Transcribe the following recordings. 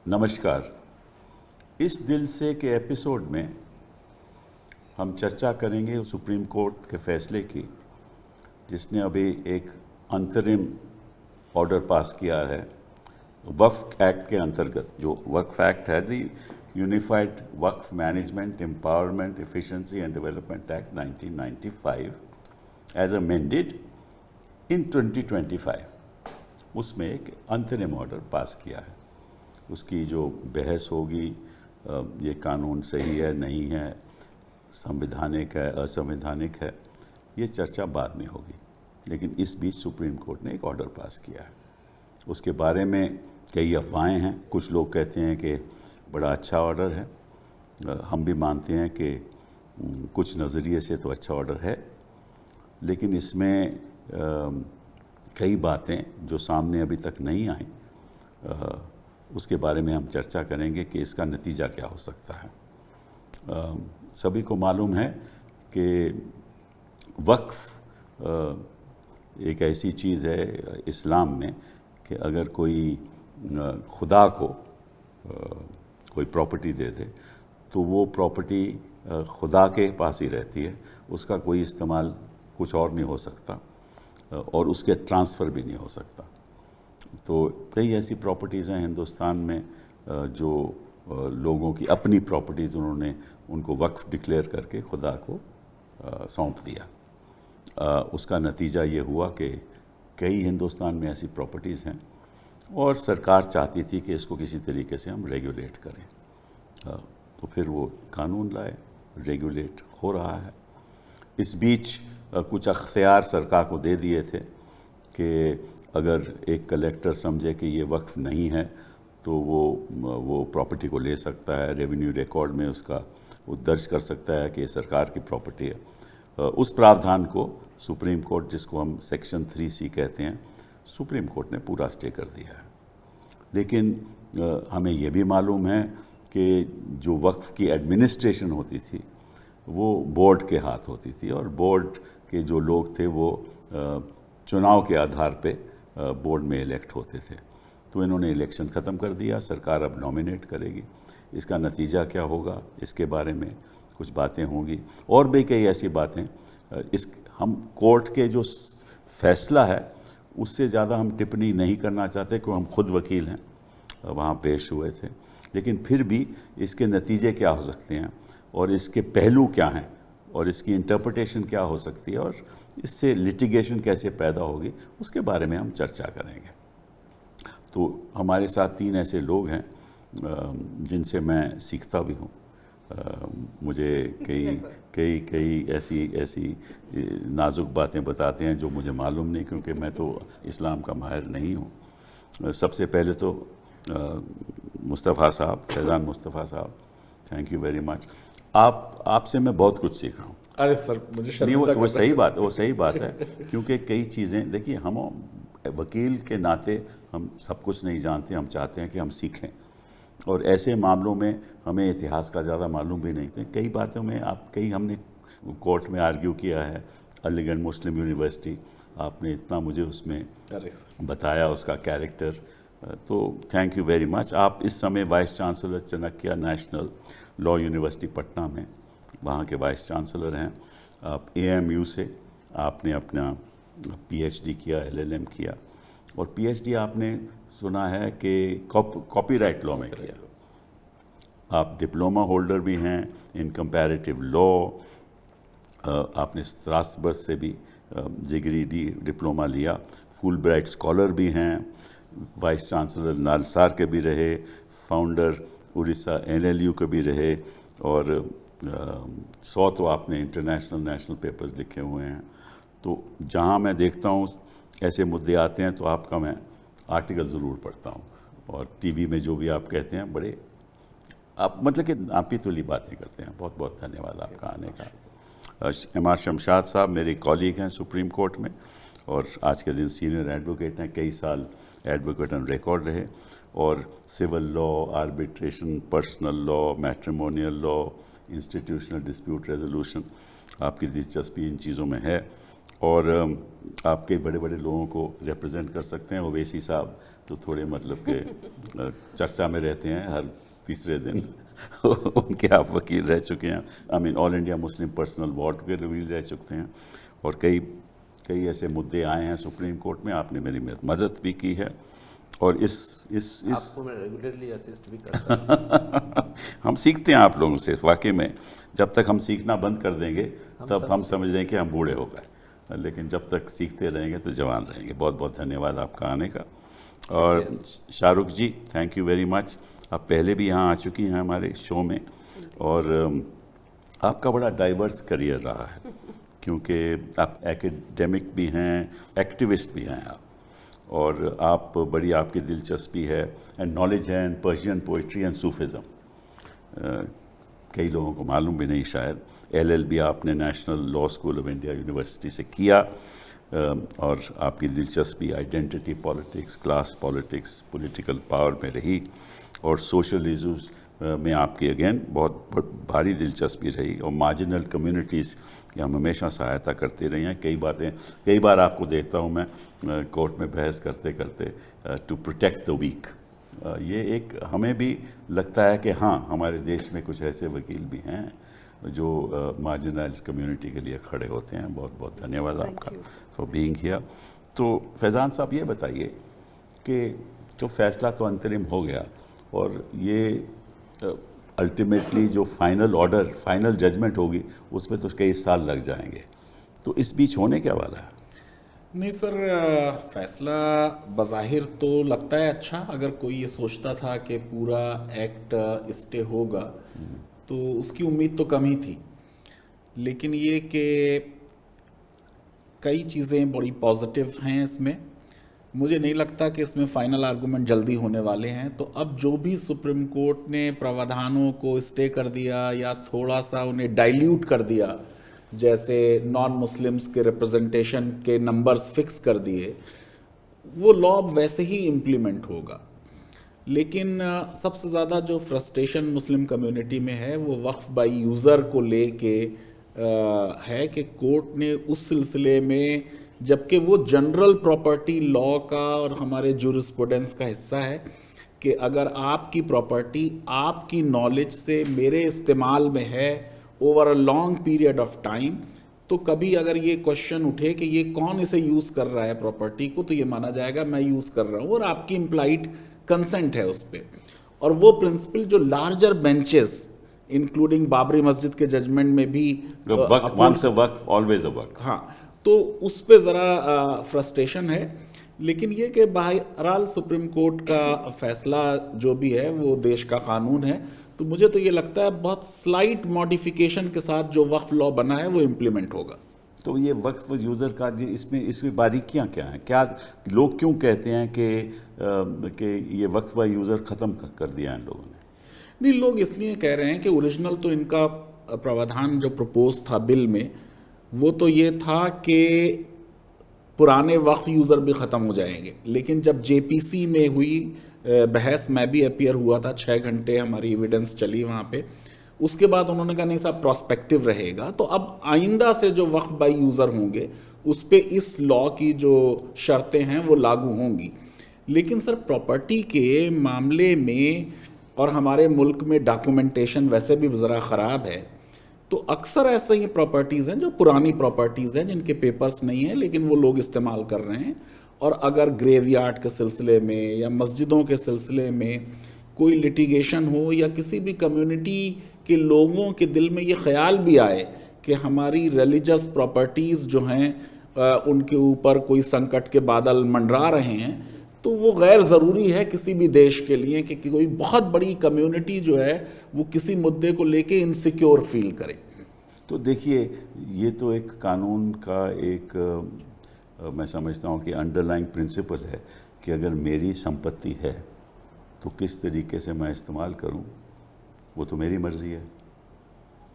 नमस्कार। इस दिल से के एपिसोड में हम चर्चा करेंगे सुप्रीम कोर्ट के फैसले की, जिसने अभी एक अंतरिम ऑर्डर पास किया है वक्फ एक्ट के अंतर्गत। जो वक्फ एक्ट है, the unified Waqf management empowerment efficiency and development act 1995 as amended in 2025, उसमें एक अंतरिम ऑर्डर पास किया है। उसकी जो बहस होगी, ये कानून सही है नहीं है, संवैधानिक है असंवैधानिक है, ये चर्चा बाद में होगी। लेकिन इस बीच सुप्रीम कोर्ट ने एक ऑर्डर पास किया है। उसके बारे में कई अफवाहें हैं। कुछ लोग कहते हैं कि बड़ा अच्छा ऑर्डर है। हम भी मानते हैं कि कुछ नज़रिए से तो अच्छा ऑर्डर है, लेकिन इसमें कई बातें जो सामने अभी तक नहीं आई, उसके बारे में हम चर्चा करेंगे कि इसका नतीजा क्या हो सकता है। सभी को मालूम है कि वक्फ एक ऐसी चीज़ है इस्लाम में कि अगर कोई खुदा को कोई प्रॉपर्टी दे दे तो वो प्रॉपर्टी खुदा के पास ही रहती है, उसका कोई इस्तेमाल कुछ और नहीं हो सकता और उसके ट्रांसफ़र भी नहीं हो सकता। तो कई ऐसी प्रॉपर्टीज़ हैं हिंदुस्तान में जो लोगों की अपनी प्रॉपर्टीज़ उन्होंने उनको वक्फ डिक्लेयर करके खुदा को सौंप दिया। उसका नतीजा ये हुआ कि कई हिंदुस्तान में ऐसी प्रॉपर्टीज़ हैं और सरकार चाहती थी कि इसको किसी तरीके से हम रेगुलेट करें। तो फिर वो कानून लाए, रेगुलेट हो रहा है। इस बीच कुछ अख्तियार सरकार को दे दिए थे कि अगर एक कलेक्टर समझे कि ये वक्फ नहीं है तो वो प्रॉपर्टी को ले सकता है, रेवेन्यू रिकॉर्ड में उसका वो दर्ज कर सकता है कि ये सरकार की प्रॉपर्टी है। उस प्रावधान को सुप्रीम कोर्ट, जिसको हम सेक्शन 3C कहते हैं, सुप्रीम कोर्ट ने पूरा स्टे कर दिया है। लेकिन हमें ये भी मालूम है कि जो वक्फ की एडमिनिस्ट्रेशन होती थी वो बोर्ड के हाथ होती थी और बोर्ड के जो लोग थे वो चुनाव के आधार पे बोर्ड में इलेक्ट होते थे। तो इन्होंने इलेक्शन ख़त्म कर दिया, सरकार अब नॉमिनेट करेगी। इसका नतीजा क्या होगा, इसके बारे में कुछ बातें होंगी और भी कई ऐसी बातें। हम कोर्ट के जो फैसला है उससे ज़्यादा हम टिप्पणी नहीं करना चाहते, क्योंकि हम खुद वकील हैं, वहाँ पेश हुए थे। लेकिन फिर भी इसके नतीजे क्या हो सकते हैं और इसके पहलू क्या हैं और इसकी इंटरप्रिटेशन क्या हो सकती है और इससे लिटिगेशन कैसे पैदा होगी, उसके बारे में हम चर्चा करेंगे। तो हमारे साथ 3 ऐसे लोग हैं जिनसे मैं सीखता भी हूँ। मुझे कई ऐसी नाजुक बातें बताते हैं जो मुझे मालूम नहीं, क्योंकि मैं तो इस्लाम का माहिर नहीं हूँ। सबसे पहले तो मुस्तफ़ा साहब, फैज़ान मुस्तफ़ा साहब, थैंक यू वेरी मच। आपसे मैं बहुत कुछ सीखा हूँ। अरे सर, मुझे नहीं, वो सही बात है, क्योंकि कई चीज़ें, देखिए, हम वकील के नाते हम सब कुछ नहीं जानते, हम चाहते हैं कि हम सीखें। और ऐसे मामलों में हमें इतिहास का ज़्यादा मालूम भी नहीं था। कई बातों में हमने कोर्ट में आर्ग्यू किया है। अलीगढ़ मुस्लिम यूनिवर्सिटी, आपने इतना मुझे उसमें बताया उसका कैरेक्टर, तो थैंक यू वेरी मच। आप इस समय vice chancellor Chanakya national law university Patna में वहाँ के वाइस चांसलर हैं। आप AMU से आपने अपना PhD किया, LLM किया, और PhD आपने सुना है कि कॉपीराइट लॉ में किया। आप डिप्लोमा होल्डर भी हैं इन कंपैरेटिव लॉ। आपने स्ट्रासबर्ग से भी डिग्री डिप्लोमा लिया। फुल ब्राइट स्कॉलर भी हैं, वाइस चांसलर नालसार के भी रहे, फाउंडर उड़ीसा NLU के भी रहे, और 100 तो आपने इंटरनेशनल नेशनल पेपर्स लिखे हुए हैं। तो जहाँ मैं देखता हूँ ऐसे मुद्दे आते हैं तो आपका मैं आर्टिकल ज़रूर पढ़ता हूँ, और TV में जो भी आप कहते हैं बड़े आप मतलब कि आपकी तुली बातें करते हैं। बहुत बहुत धन्यवाद आपका आने का। MR शमशाद साहब मेरे कॉलीग हैं सुप्रीम कोर्ट में और आज के दिन सीनियर एडवोकेट हैं, कई साल एडवोकेट ऑन रिकॉर्ड रहे, और civil law, arbitration, personal law, matrimonial law, institutional dispute resolution, आपकी दिलचस्पी इन चीज़ों में है, और आप कई बड़े बड़े लोगों को रिप्रेजेंट कर सकते हैं। ओवैसी साहब तो थोड़े मतलब के चर्चा में रहते हैं हर तीसरे दिन उनके आप वकील रह चुके हैं। I mean all India Muslim personal board के वकील रह चुके हैं, और कई कई ऐसे मुद्दे आए हैं सुप्रीम कोर्ट में, आपने मेरी मदद भी की है। और इस आपको मैं रेगुलरली असिस्ट भी करता हूं। हम सीखते हैं आप लोगों से वाकई में। जब तक हम सीखना बंद कर देंगे तब हम समझ लें कि हम बूढ़े हो गए, लेकिन जब तक सीखते रहेंगे तो जवान रहेंगे। बहुत बहुत धन्यवाद आपका आने का। और शाहरुख जी, थैंक यू वेरी मच। आप पहले भी यहाँ आ चुकी हैं हमारे शो में, और आपका बड़ा डाइवर्स करियर रहा है, क्योंकि आप एकेडमिक भी हैं, एक्टिविस्ट भी हैं आप, और आप बड़ी आपकी दिलचस्पी है एंड नॉलेज है in Persian poetry and Sufism. कई लोगों को मालूम भी नहीं शायद। LLB आपने national law school of India university से किया, और आपकी दिलचस्पी identity politics, class politics, political power में रही, और सोशल इश्यूज़ में आपकी अगेन बहुत भारी दिलचस्पी रही, और मार्जिनल कम्युनिटीज़ की हम हमेशा सहायता करते रहे हैं। कई बार आपको देखता हूँ मैं कोर्ट में बहस करते करते, टू प्रोटेक्ट द वीक। ये एक हमें भी लगता है कि हाँ, हमारे देश में कुछ ऐसे वकील भी हैं जो मार्जिनलाइज कम्युनिटी के लिए खड़े होते हैं। बहुत बहुत धन्यवाद आपका फॉर बीइंग हियर। तो फैज़ान साहब, ये बताइए कि जो फैसला तो अंतरिम हो गया, और ये अल्टीमेटली जो फाइनल ऑर्डर, फाइनल जजमेंट होगी, उसमें तो कई साल लग जाएंगे, तो इस बीच होने क्या वाला है? नहीं सर, फैसला बज़ाहिर तो लगता है अच्छा। अगर कोई ये सोचता था कि पूरा एक्ट स्टे होगा तो उसकी उम्मीद तो कम ही थी, लेकिन ये कि कई चीज़ें बड़ी पॉजिटिव हैं इसमें। मुझे नहीं लगता कि इसमें फाइनल आर्गूमेंट जल्दी होने वाले हैं। तो अब जो भी सुप्रीम कोर्ट ने प्रावधानों को स्टे कर दिया या थोड़ा सा उन्हें डाइल्यूट कर दिया, जैसे नॉन मुस्लिम्स के रिप्रेजेंटेशन के नंबर्स फिक्स कर दिए, वो लॉ वैसे ही इम्प्लीमेंट होगा। लेकिन सबसे ज़्यादा जो फ्रस्ट्रेशन मुस्लिम कम्युनिटी में है वो वक्फ बाय यूज़र को लेके है कि कोर्ट ने उस सिलसिले में, जबकि वो जनरल प्रॉपर्टी लॉ का और हमारे जूरिस्प्रूडेंस का हिस्सा है कि अगर आपकी प्रॉपर्टी आपकी नॉलेज से मेरे इस्तेमाल में है over a long period of time, तो कभी अगर ये क्वेश्चन उठे कि ये कौन इसे यूज़ कर रहा है प्रॉपर्टी को, तो ये माना जाएगा मैं यूज़ कर रहा हूँ और आपकी इम्प्लाइड कंसेंट है उस पर। और वो प्रिंसिपल जो लार्जर बेंचेस इंक्लूडिंग बाबरी मस्जिद के जजमेंट में भी वक्फ ऑलवेज अ वक्फ, हाँ, तो उस पर ज़रा फ्रस्ट्रेशन है। लेकिन ये कि बहरहाल सुप्रीम कोर्ट का फैसला जो भी है वो देश का कानून है। तो मुझे तो ये लगता है बहुत स्लाइट मॉडिफिकेशन के साथ जो वक्फ लॉ बना है वो इम्प्लीमेंट होगा। तो ये वक्फ यूज़र का इसमें बारीकियां क्या हैं? क्या लोग क्यों कहते हैं कि ये वक्फ यूज़र ख़त्म कर दिया इन लोगों ने? नहीं, लोग इसलिए कह रहे हैं कि ओरिजिनल तो इनका प्रावधान जो प्रपोज था बिल में, वो तो ये था कि पुराने वक्फ यूज़र भी ख़त्म हो जाएंगे। लेकिन जब JPC में हुई बहस, मैं भी अपीयर हुआ था, 6 घंटे हमारी एविडेंस चली वहाँ पे। उसके बाद उन्होंने कहा नहीं साहब, प्रोस्पेक्टिव रहेगा। तो अब आइंदा से जो वक्फ बाय यूज़र होंगे उस पर इस लॉ की जो शर्तें हैं वो लागू होंगी। लेकिन सर, प्रॉपर्टी के मामले में और हमारे मुल्क में डॉक्यूमेंटेशन वैसे भी ज़रा ख़राब है, तो अक्सर ऐसे ही प्रॉपर्टीज़ हैं जो पुरानी प्रॉपर्टीज़ हैं जिनके पेपर्स नहीं हैं लेकिन वो लोग इस्तेमाल कर रहे हैं। और अगर ग्रेवयार्ड के सिलसिले में या मस्जिदों के सिलसिले में कोई लिटिगेशन हो या किसी भी कम्युनिटी के लोगों के दिल में ये ख्याल भी आए कि हमारी रिलीजियस प्रॉपर्टीज़ जो हैं उनके ऊपर कोई संकट के बादल मंडरा रहे हैं, तो वो गैर ज़रूरी है किसी भी देश के लिए कि कोई बहुत बड़ी कम्युनिटी जो है वो किसी मुद्दे को लेके इनसिक्योर फील करे। तो देखिए, ये तो एक कानून का एक मैं समझता हूँ कि अंडरलाइंग प्रिंसिपल है कि अगर मेरी संपत्ति है तो किस तरीके से मैं इस्तेमाल करूँ वो तो मेरी मर्ज़ी है,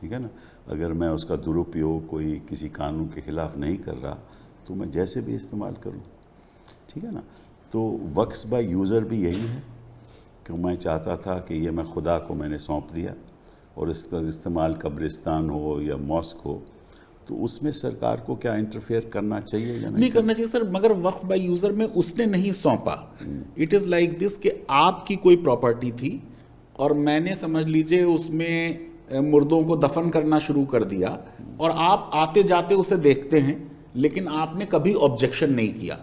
ठीक है ना। अगर मैं उसका दुरुपयोग कोई किसी कानून के ख़िलाफ़ नहीं कर रहा तो मैं जैसे भी इस्तेमाल करूँ, ठीक है ना। तो वक्फ बाय यूज़र भी यही है कि मैं चाहता था कि ये मैं खुदा को मैंने सौंप दिया और इसका इस्तेमाल कब्रिस्तान हो या मॉस्क हो तो उसमें सरकार को क्या इंटरफेयर करना चाहिए या नहीं करना चाहिए सर, मगर वक्फ बाय यूजर में उसने नहीं सौंपा। इट इज लाइक दिस कि आपकी कोई प्रॉपर्टी थी और मैंने समझ लीजिए उसमें मुर्दों को दफन करना शुरू कर दिया और आप आते जाते उसे देखते हैं, लेकिन आपने कभी ऑब्जेक्शन नहीं किया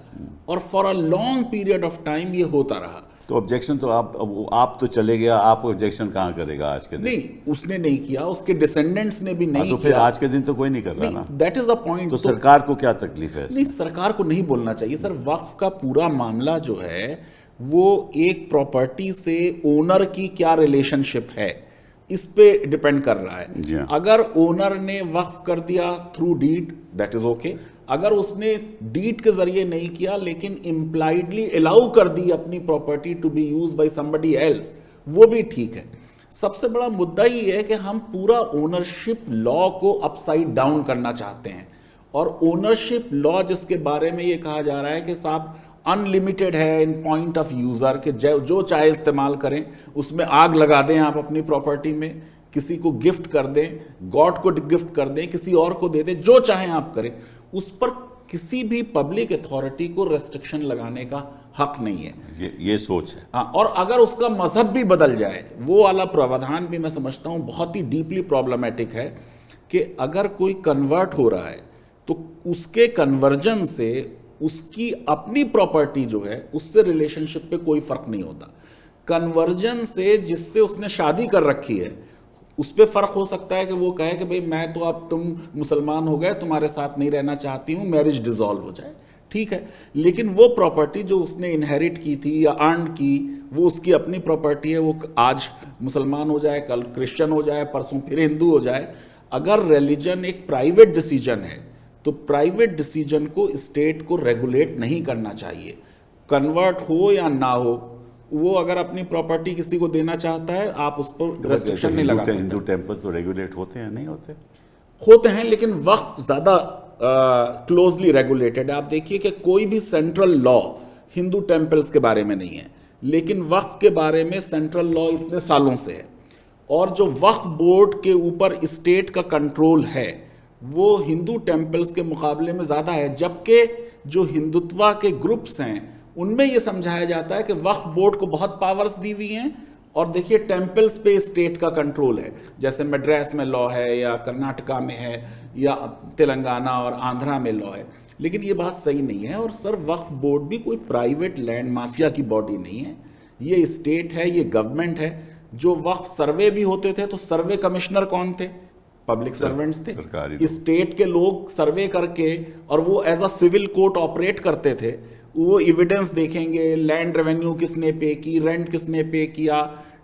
और for a long period of time ये होता रहा। तो ऑब्जेक्शन तो आप तो चले गया, आप ऑब्जेक्शन कहाँ करेगा आज के दिन? नहीं, उसने नहीं किया, उसके डिसेंडेंट्स ने भी नहीं तो फिर किया। आज के दिन तो कोई नहीं कर रहा ना। That is a point. तो सरकार को क्या तकलीफ है? नहीं, सरकार को नहीं बोलना चाहिए सर। वक्फ का पूरा मामला जो है वो एक प्रॉपर्टी से ओनर की क्या रिलेशनशिप है इस पे डिपेंड कर रहा जी है। हाँ। अगर ओनर ने वक्फ कर दिया through deed, that is okay. अगर उसने डीड के जरिए नहीं किया लेकिन इम्प्लाइडली अलाउ कर दी अपनी property to be use by somebody else, वो भी ठीक है। सबसे बड़ा मुद्दा ये है कि हम पूरा ओनरशिप लॉ को अपसाइड डाउन करना चाहते हैं, और ओनरशिप लॉ जिसके बारे में ये कहा जा रहा है कि साहब अनलिमिटेड है इन पॉइंट ऑफ यूजर, के जो चाहे इस्तेमाल करें, उसमें आग लगा दें आप अपनी प्रॉपर्टी में, किसी को गिफ्ट कर दें, गॉड को गिफ्ट कर दें, किसी और को दे दें, जो चाहें आप करें, उस पर किसी भी पब्लिक अथॉरिटी को रेस्ट्रिक्शन लगाने का हक नहीं है। ये सोच है। हाँ, और अगर उसका मजहब भी बदल जाए, वो वाला प्रावधान भी मैं समझता हूं बहुत ही डीपली प्रॉब्लमेटिक है कि अगर कोई कन्वर्ट हो रहा है तो उसके कन्वर्जन से उसकी अपनी प्रॉपर्टी जो है उससे रिलेशनशिप पे कोई फर्क नहीं होता। कन्वर्जन से जिससे उसने शादी कर रखी है उस पर फर्क हो सकता है कि वो कहे कि भाई मैं तो अब तुम मुसलमान हो गए, तुम्हारे साथ नहीं रहना चाहती हूं, मैरिज डिसॉल्व हो जाए, ठीक है। लेकिन वो प्रॉपर्टी जो उसने इनहेरिट की थी या अर्न की, वो उसकी अपनी प्रॉपर्टी है। वो आज मुसलमान हो जाए, कल क्रिश्चियन हो जाए, परसों फिर हिंदू हो जाए। अगर रिलीजन एक प्राइवेट डिसीजन है तो प्राइवेट डिसीजन को स्टेट को रेगुलेट नहीं करना चाहिए। कन्वर्ट हो या ना हो, वो अगर अपनी प्रॉपर्टी किसी को देना चाहता है, आप उस पर रेस्ट्रिक्शन नहीं लगा सकते। हिंदू टेम्पल तो रेगुलेट होते हैं, नहीं होते? होते हैं, लेकिन वक्फ ज्यादा क्लोजली रेगुलेटेड है। आप देखिए कि कोई भी सेंट्रल लॉ हिंदू टेम्पल्स के बारे में नहीं है, लेकिन वक्फ के बारे में सेंट्रल लॉ इतने सालों से है। और जो वक्फ बोर्ड के ऊपर स्टेट का कंट्रोल है वो हिंदू टेम्पल्स के मुकाबले में ज़्यादा है, जबकि जो हिंदुत्वा के ग्रुप्स हैं उनमें यह समझाया जाता है कि वक्फ बोर्ड को बहुत पावर्स दी हुई हैं और देखिए टेम्पल्स पे स्टेट का कंट्रोल है। जैसे मद्रास में लॉ है या कर्नाटका में है या तेलंगाना और आंध्रा में लॉ है, लेकिन ये बात सही नहीं है। और सर, वक्फ बोर्ड भी कोई प्राइवेट लैंड माफिया की बॉडी नहीं है, ये स्टेट है, ये गवर्नमेंट है। जो वक्फ सर्वे भी होते थे तो सर्वे कमिश्नर कौन थे? पब्लिक सर्वेंट्स थे। स्टेट के लोग सर्वे करके और वो as a civil court operate करते थे। वो एविडेंस देखेंगे, लैंड रेवेन्यू किसने पे की, रेंट किसने पे किया,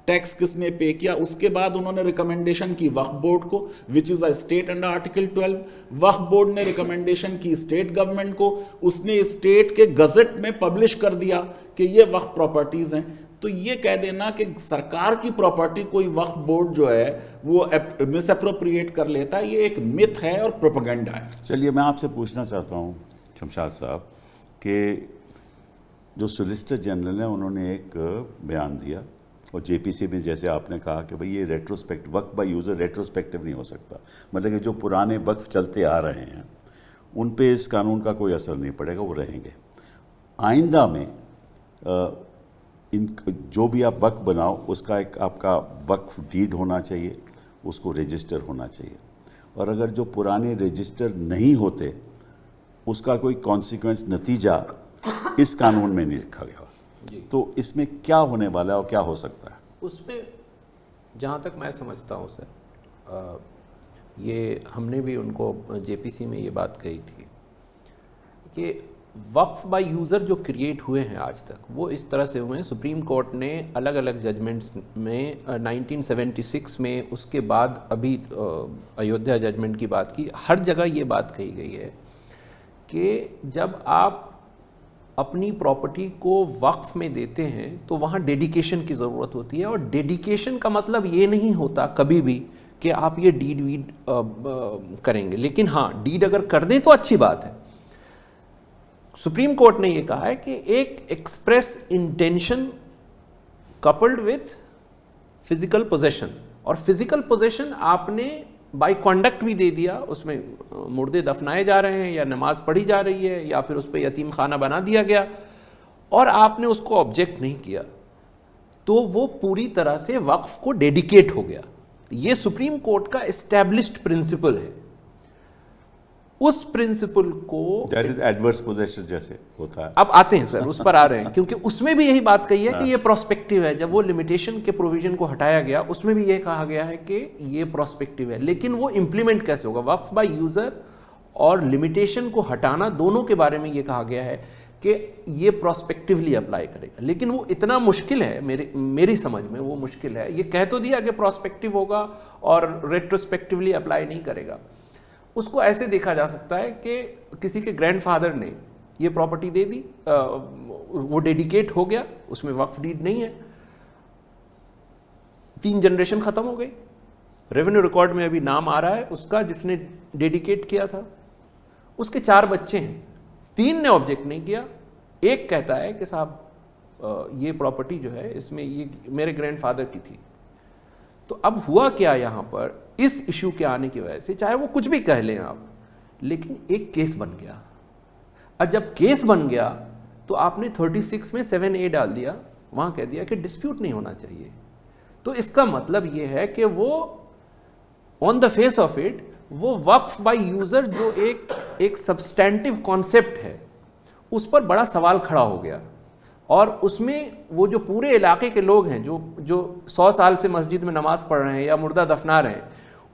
टैक्स किसने पे किया। उसके बाद उन्होंने रिकमेंडेशन की वक्फ बोर्ड को, which is a state under article 12। Waqf board ने रिकमेंडेशन की स्टेट गवर्नमेंट को, उसने स्टेट के गजट में पब्लिश कर दिया कि ये वक्फ प्रॉपर्टीज हैं। तो ये कह देना कि सरकार की प्रॉपर्टी कोई वक्फ बोर्ड जो है वो मिसअप्रोप्रिएट कर लेता है, ये एक मिथ है और प्रोपेगेंडा है। चलिए, मैं आपसे पूछना चाहता हूँ शमशाद साहब कि जो सोलिसिटर जनरल हैं उन्होंने एक बयान दिया, और जेपीसी में जैसे आपने कहा कि भाई ये retrospective, Waqf by user retrospective नहीं हो सकता, मतलब कि जो पुराने वक्फ चलते आ रहे हैं उन पे इस कानून का कोई असर नहीं पड़ेगा, वो रहेंगे। आइंदा में इन जो भी आप वक्फ बनाओ उसका एक आपका वक्फ डीड होना चाहिए, उसको रजिस्टर होना चाहिए, और अगर जो पुराने रजिस्टर नहीं होते उसका कोई कॉन्सिक्वेंस, नतीजा इस कानून में नहीं लिखा गया। तो इसमें क्या होने वाला है और क्या हो सकता है? उसमें जहाँ तक मैं समझता हूँ सर, ये हमने भी उनको जेपीसी में ये बात कही थी कि वक्फ बाय यूज़र जो क्रिएट हुए हैं आज तक, वो इस तरह से हुए हैं। सुप्रीम कोर्ट ने अलग अलग जजमेंट्स में 1976 में, उसके बाद अभी अयोध्या जजमेंट की बात की, हर जगह ये बात कही गई है कि जब आप अपनी प्रॉपर्टी को वक्फ में देते हैं तो वहाँ डेडिकेशन की ज़रूरत होती है। और डेडिकेशन का मतलब ये नहीं होता कभी भी कि आप ये डीड वीड करेंगे, लेकिन हाँ, डीड अगर कर दें तो अच्छी बात है। सुप्रीम कोर्ट ने यह कहा है कि एक express intention coupled with physical possession, और फिजिकल पोजेशन आपने बाय कॉन्डक्ट भी दे दिया, उसमें मुर्दे दफनाए जा रहे हैं या नमाज पढ़ी जा रही है या फिर उस पर यतीम खाना बना दिया गया और आपने उसको ऑब्जेक्ट नहीं किया, तो वो पूरी तरह से वक्फ को डेडिकेट हो गया। ये सुप्रीम कोर्ट का एस्टैब्लिश्ड प्रिंसिपल है। उस प्रिंसिपल को एडवर्स पोजेशन जैसे होता है। अब आते हैं सर, उस पर आ रहे हैं, क्योंकि उसमें भी यही बात कही है कि ये प्रोस्पेक्टिव है। जब वो लिमिटेशन के प्रोविजन को हटाया गया उसमें भी ये कहा गया है कि ये प्रोस्पेक्टिव है, लेकिन वो इम्प्लीमेंट कैसे होगा? वक्फ बाय यूजर और लिमिटेशन को हटाना दोनों के बारे में ये कहा गया है कि ये प्रोस्पेक्टिवली अप्लाई करेगा, लेकिन वो इतना मुश्किल है, मेरी समझ में वो मुश्किल है। ये कह तो दिया कि प्रोस्पेक्टिव होगा और रेट्रोस्पेक्टिवली अप्लाई नहीं करेगा। उसको ऐसे देखा जा सकता है कि किसी के ग्रैंडफादर ने ये प्रॉपर्टी दे दी, वो डेडिकेट हो गया, उसमें वक्फ डीड नहीं है, 3 जनरेशन खत्म हो गई, रेवेन्यू रिकॉर्ड में अभी नाम आ रहा है उसका जिसने डेडिकेट किया था, उसके 4 बच्चे हैं, 3 ने ऑब्जेक्ट नहीं किया, एक कहता है कि साहब ये प्रॉपर्टी जो है इसमें ये मेरे ग्रैंडफादर की थी। तो अब हुआ क्या यहाँ पर, इस इशू के आने की वजह से, चाहे वो कुछ भी कह लें आप, लेकिन एक केस बन गया। और जब केस बन गया तो आपने 36 में 7A डाल दिया, वहाँ कह दिया कि डिस्प्यूट नहीं होना चाहिए। तो इसका मतलब ये है कि वो on the face of it वो वक्फ बाय यूजर जो एक सब्सटेंटिव कॉन्सेप्ट है उस पर बड़ा सवाल खड़ा हो गया, और उसमें वो जो पूरे इलाके के लोग हैं जो 100 साल से मस्जिद में नमाज पढ़ रहे हैं या मुर्दा दफना रहे हैं,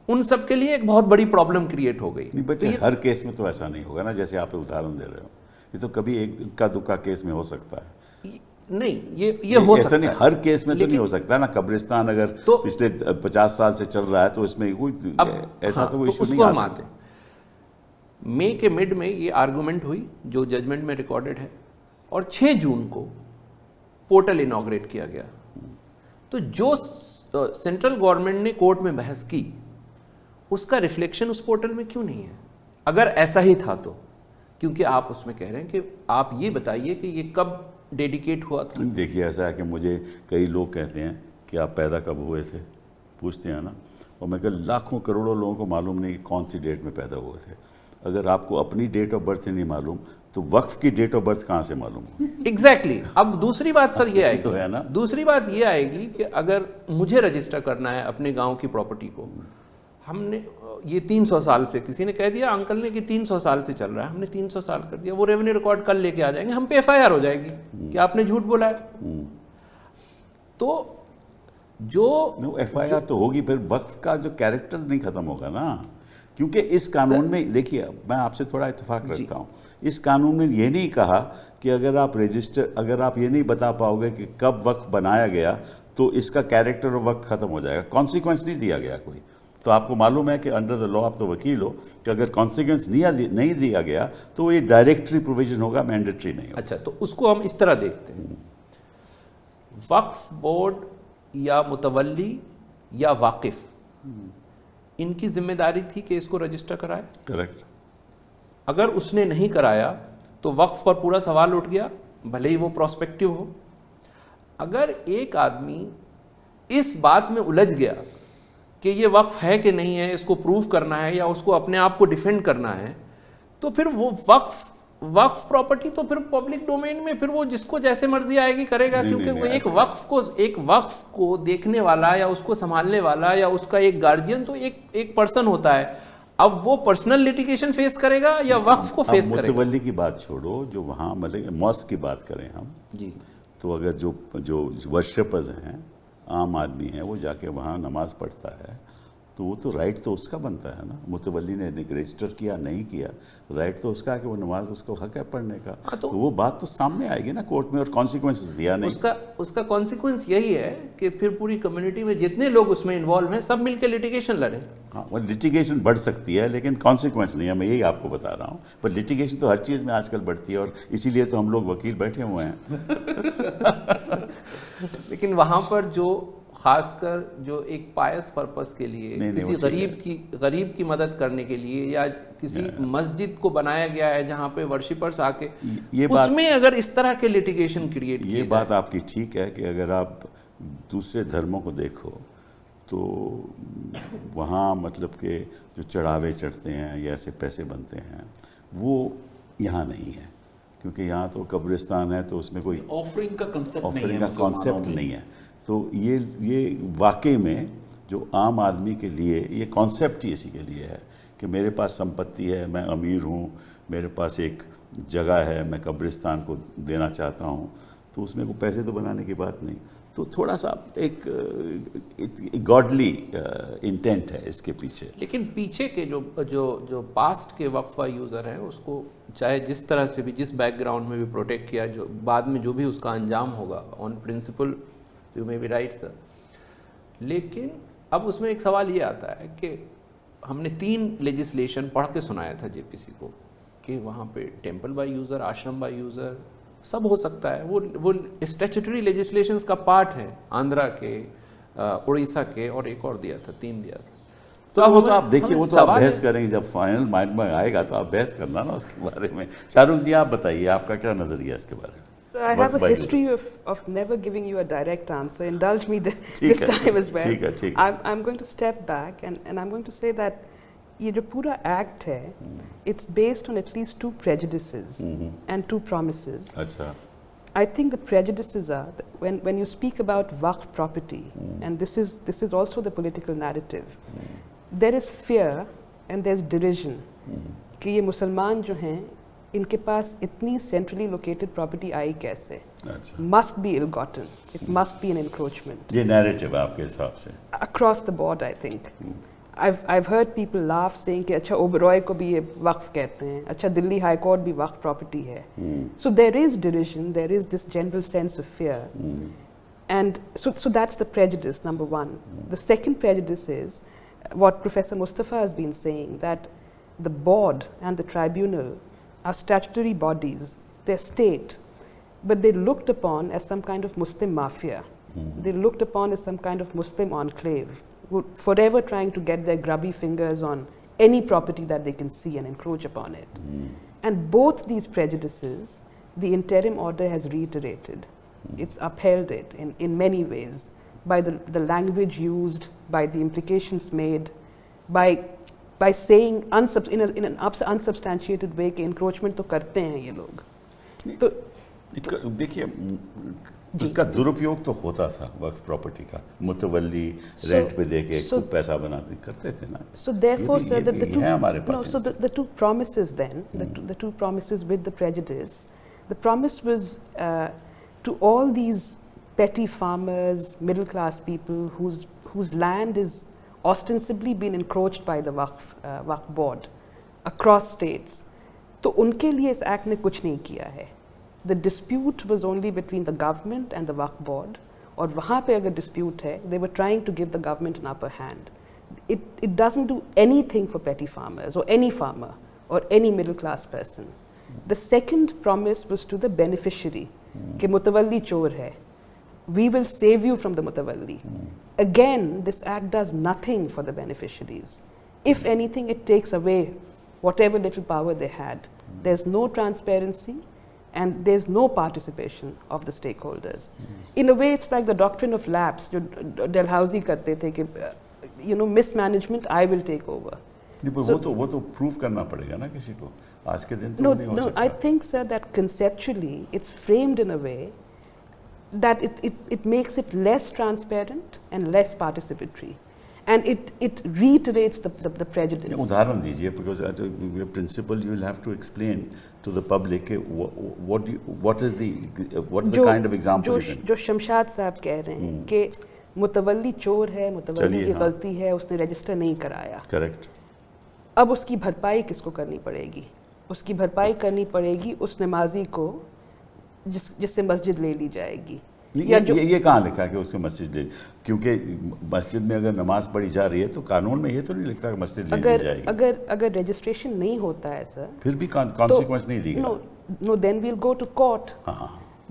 उन सब के लिए एक बहुत बड़ी प्रॉब्लम क्रिएट हो गई। तो हर केस में तो ऐसा नहीं होगा ना, जैसे आप उदाहरण दे रहे हो, ये तो कभी एक इक्का दुक्का केस में हो सकता है। नहीं, ये हो सकता है, नहीं, हर केस में तो नहीं हो सकता ना। कब्रिस्तान अगर तो पिछले 50 साल से चल रहा है तो इसमें कोई ऐसा तो कोई इशू नहीं आ सकता। मई के मिड में ये आर्गुमेंट हुई जो जजमेंट में रिकॉर्डेड है, और 6 जून को पोर्टल इनॉग्रेट किया गया। तो जो सेंट्रल गवर्नमेंट ने कोर्ट में बहस की उसका रिफ्लेक्शन उस पोर्टल में क्यों नहीं है, अगर ऐसा ही था तो? क्योंकि आप उसमें कह रहे हैं कि आप ये बताइए कि ये कब डेडिकेट हुआ था। देखिए, ऐसा है कि मुझे कई लोग कहते हैं कि आप पैदा कब हुए थे, पूछते हैं ना, और मैं कहता लाखों करोड़ों लोगों को मालूम नहीं कि कौन सी डेट में पैदा हुए थे। अगर आपको अपनी डेट ऑफ बर्थ नहीं मालूम तो वक्फ की डेट ऑफ बर्थ कहाँ से मालूम हो? एग्जैक्टली। अब दूसरी बात सर ये आएगी, तो है ना, दूसरी बात ये आएगी कि अगर मुझे रजिस्टर करना है अपने गांव की प्रॉपर्टी को, हमने ये 300 साल से, किसी ने कह दिया अंकल ने कि 300 साल से चल रहा है, हमने 300 साल कर दिया, वो रेवेन्यू रिकॉर्ड कल लेके आ जाएंगे, हम पे FIR हो जाएगी कि आपने झूठ बोला है। तो जो FIR तो होगी, फिर वक्फ का जो कैरेक्टर नहीं खत्म होगा ना, क्योंकि इस कानून में देखिए, मैं आपसे थोड़ा इत्तेफाक रखता हूँ, इस कानून में ये नहीं कहा कि अगर आप ये नहीं बता पाओगे कि कब वक्फ बनाया गया तो इसका कैरेक्टर और वक्त खत्म हो जाएगा। कॉन्सिक्वेंस नहीं दिया गया कोई। तो आपको मालूम है कि अंडर द लॉ, आप तो वकील हो, कि अगर कॉन्सिक्वेंस नहीं दिया गया तो ये डायरेक्टरी प्रोविजन होगा, मैंडेटरी नहीं होगा। अच्छा, तो उसको हम इस तरह देखते हैं, वक्फ बोर्ड या मुतवल्ली या वाकिफ, इनकी जिम्मेदारी थी कि इसको रजिस्टर कराए। करेक्ट। अगर उसने नहीं कराया तो वक्फ पर पूरा सवाल उठ गया, भले ही वो प्रोस्पेक्टिव हो। अगर एक आदमी इस बात में उलझ गया कि ये वक्फ है कि नहीं है, इसको प्रूव करना है या उसको अपने आप को डिफेंड करना है, तो फिर वो वक्फ प्रॉपर्टी तो फिर पब्लिक डोमेन में फिर वो जिसको जैसे मर्जी आएगी करेगा, क्योंकि वो एक वक्फ को देखने वाला या उसको संभालने वाला या उसका एक गार्जियन तो एक पर्सन होता है। अब वो पर्सनल लिटिगेशन फेस करेगा या वक्फ को फेस करेगा? मुतवल्ली की बात छोड़ो, जो वहाँ मतलब मॉस्क की बात करें हम जी, तो अगर जो वर्शिपर्स हैं, आम आदमी है, वो जाके वहाँ नमाज पढ़ता है, तो वो तो राइट तो उसका बनता है ना। मुतवल्ली ने रजिस्टर किया नहीं किया, राइट तो उसका है कि वो नमाज, उसको हक है पढ़ने का। तो वो बात तो सामने आएगी ना कोर्ट में, और कॉन्सिक्वेंसेस दिया नहीं। उसका कॉन्सिक्वेंस यही है कि फिर पूरी कम्युनिटी में जितने लोग उसमें इन्वॉल्व हैं सब मिलकर लिटिगेशन लड़ें। हाँ, वो लिटिगेशन बढ़ सकती है लेकिन कॉन्सिक्वेंस नहीं है, मैं यही आपको बता रहा हूँ। पर लिटिगेशन तो हर चीज़ में आजकल बढ़ती है, और इसीलिए तो हम लोग वकील बैठे हुए हैं। लेकिन वहाँ पर जो खासकर जो एक पायस पर्पस के लिए किसी गरीब की मदद करने के लिए या किसी मस्जिद को बनाया गया है जहाँ पे वर्शिपर्स आके, ये उसमें अगर इस तरह के लिटिगेशन क्रिएट, ये बात आपकी ठीक है कि अगर आप दूसरे धर्मों को देखो तो वहाँ मतलब के जो चढ़ावे चढ़ते हैं या ऐसे पैसे बनते हैं वो यहाँ नहीं है, क्योंकि यहाँ तो कब्रिस्तान है तो उसमें कोई ऑफरिंग का कंसेप्ट नहीं ऑफरिंग है, का कॉन्सेप्ट नहीं है। तो ये वाकई में जो आम आदमी के लिए ये कॉन्सेप्ट ही इसी के लिए है कि मेरे पास संपत्ति है, मैं अमीर हूँ, मेरे पास एक जगह है, मैं कब्रिस्तान को देना चाहता हूँ, तो उसमें को पैसे तो बनाने की बात नहीं। तो थोड़ा सा एक गॉडली इंटेंट है इसके पीछे। लेकिन पीछे के जो जो जो पास्ट के वक्फा यूज़र हैं उसको चाहे जिस तरह से भी, जिस बैकग्राउंड में भी प्रोटेक्ट किया, जो बाद में जो भी उसका अंजाम होगा, on principle you may be right sir. लेकिन अब उसमें एक सवाल ये आता है कि हमने 3 लेजिस्लेशन पढ़ के सुनाया था जेपीसी को कि वहाँ पे टेम्पल बाय यूज़र, आश्रम बाय यूज़र सब हो सकता है। वो स्टैट्यूटरी लेजिस्लेशंस का पार्ट है, आंध्रा के, उड़ीसा के, और एक और दिया था, 3 दिया था। तो वो तो आप देखिए, वो तो आप बहस करेंगे जब फाइनल माइंड में आएगा तो आप बहस करना ना उसके बारे में। शाहरुख जी आप बताइए, आपका क्या नजरिया है इसके बारे में? So I have a history of never giving you a direct answer. Indulge me this time as well. ठीक है। I'm going to step back and I'm going to say that ये जो पूरा act है, it's based on at least 2 prejudices and 2 promises. अच्छा। I think the prejudices are that when you speak about waqf property, and this is also the political narrative, there is fear and there's derision कि ये मुसलमान जो हैं इनके पास इतनी centrally located property आई कैसे, must be ill gotten, it must be an encroachment. ये नैरेटिव है आपके हिसाब से across the board. I think I've heard people laugh saying कि अच्छा ओबरॉय को भी ये वक्फ कहते हैं, अच्छा दिल्ली हाई कोर्ट भी वक्फ प्रॉपर्टी है। So there is derision, there is this general sense of fear, and so that's the prejudice number one. The second prejudice is what Professor Mustafa has been saying, that the board and the tribunal are statutory bodies, they're state, but they're looked upon as some kind of Muslim mafia. They're looked upon as some kind of Muslim enclave, forever trying to get their grubby fingers on any property that they can see and encroach upon it. And both these prejudices, the interim order has reiterated. It's upheld it in many ways, by the language used, by the implications made, by saying in an unsubstantiated way कि encroachment तो करते हैं ये लोग। तो देखिए इसका दुरुपयोग तो होता था वक्फ प्रॉपर्टी का, मुतवल्ली रेंट पे देके खूब पैसा बनाते करते थे ना। So therefore, sir, the 2 promises then, the 2 promises with the prejudice, the promise was to all these petty farmers, middle class people whose land is ostensibly been encroached by the Waqf board across states, तो उनके लिए इस act ने कुछ नहीं किया है। The dispute was only between the government and the Waqf board, और वहाँ पे अगर dispute है, they were trying to give the government an upper hand. It doesn't do anything for petty farmers or any farmer or any middle class person. The second promise was to the beneficiary कि मुतवल्ली चोर है, we will save you from the mutawalli. Again, this act does nothing for the beneficiaries. If anything, it takes away whatever little power they had. There's no transparency and there's no participation of the stakeholders. In a way, it's like the doctrine of lapse, जो Dalhousie करते थे कि mismanagement, I will take over. So, वो तो prove करना पड़ेगा ना किसी को, आज के दिन तो नहीं हो सकता। I think, sir, that conceptually it's framed in a way that it makes it less transparent and less participatory, and it reiterates the prejudice. उदाहरण दीजिए, because your principle you will have to explain to the public what is the kind of example जो शमशाद साहब कह रहे हैं कि मुतवल्ली चोर है, मुतवल्ली की गलती है, उसने रजिस्टर नहीं कराया। करेक्ट। अब उसकी भरपाई किसको करनी पड़ेगी? उसकी भरपाई करनी पड़ेगी उस नमाजी को जिससे मस्जिद ले ली जाएगी। ये कहाँ लिखा है कि उससे मस्जिद ले, क्योंकि मस्जिद में अगर नमाज पढ़ी जा रही है तो कानून में ये तो नहीं लिखता कि मस्जिद ले ली जाएगी। अगर रजिस्ट्रेशन नहीं होता है सर, फिर भी कॉन्सिक्वेंस नहीं दिया। No then we will go to court,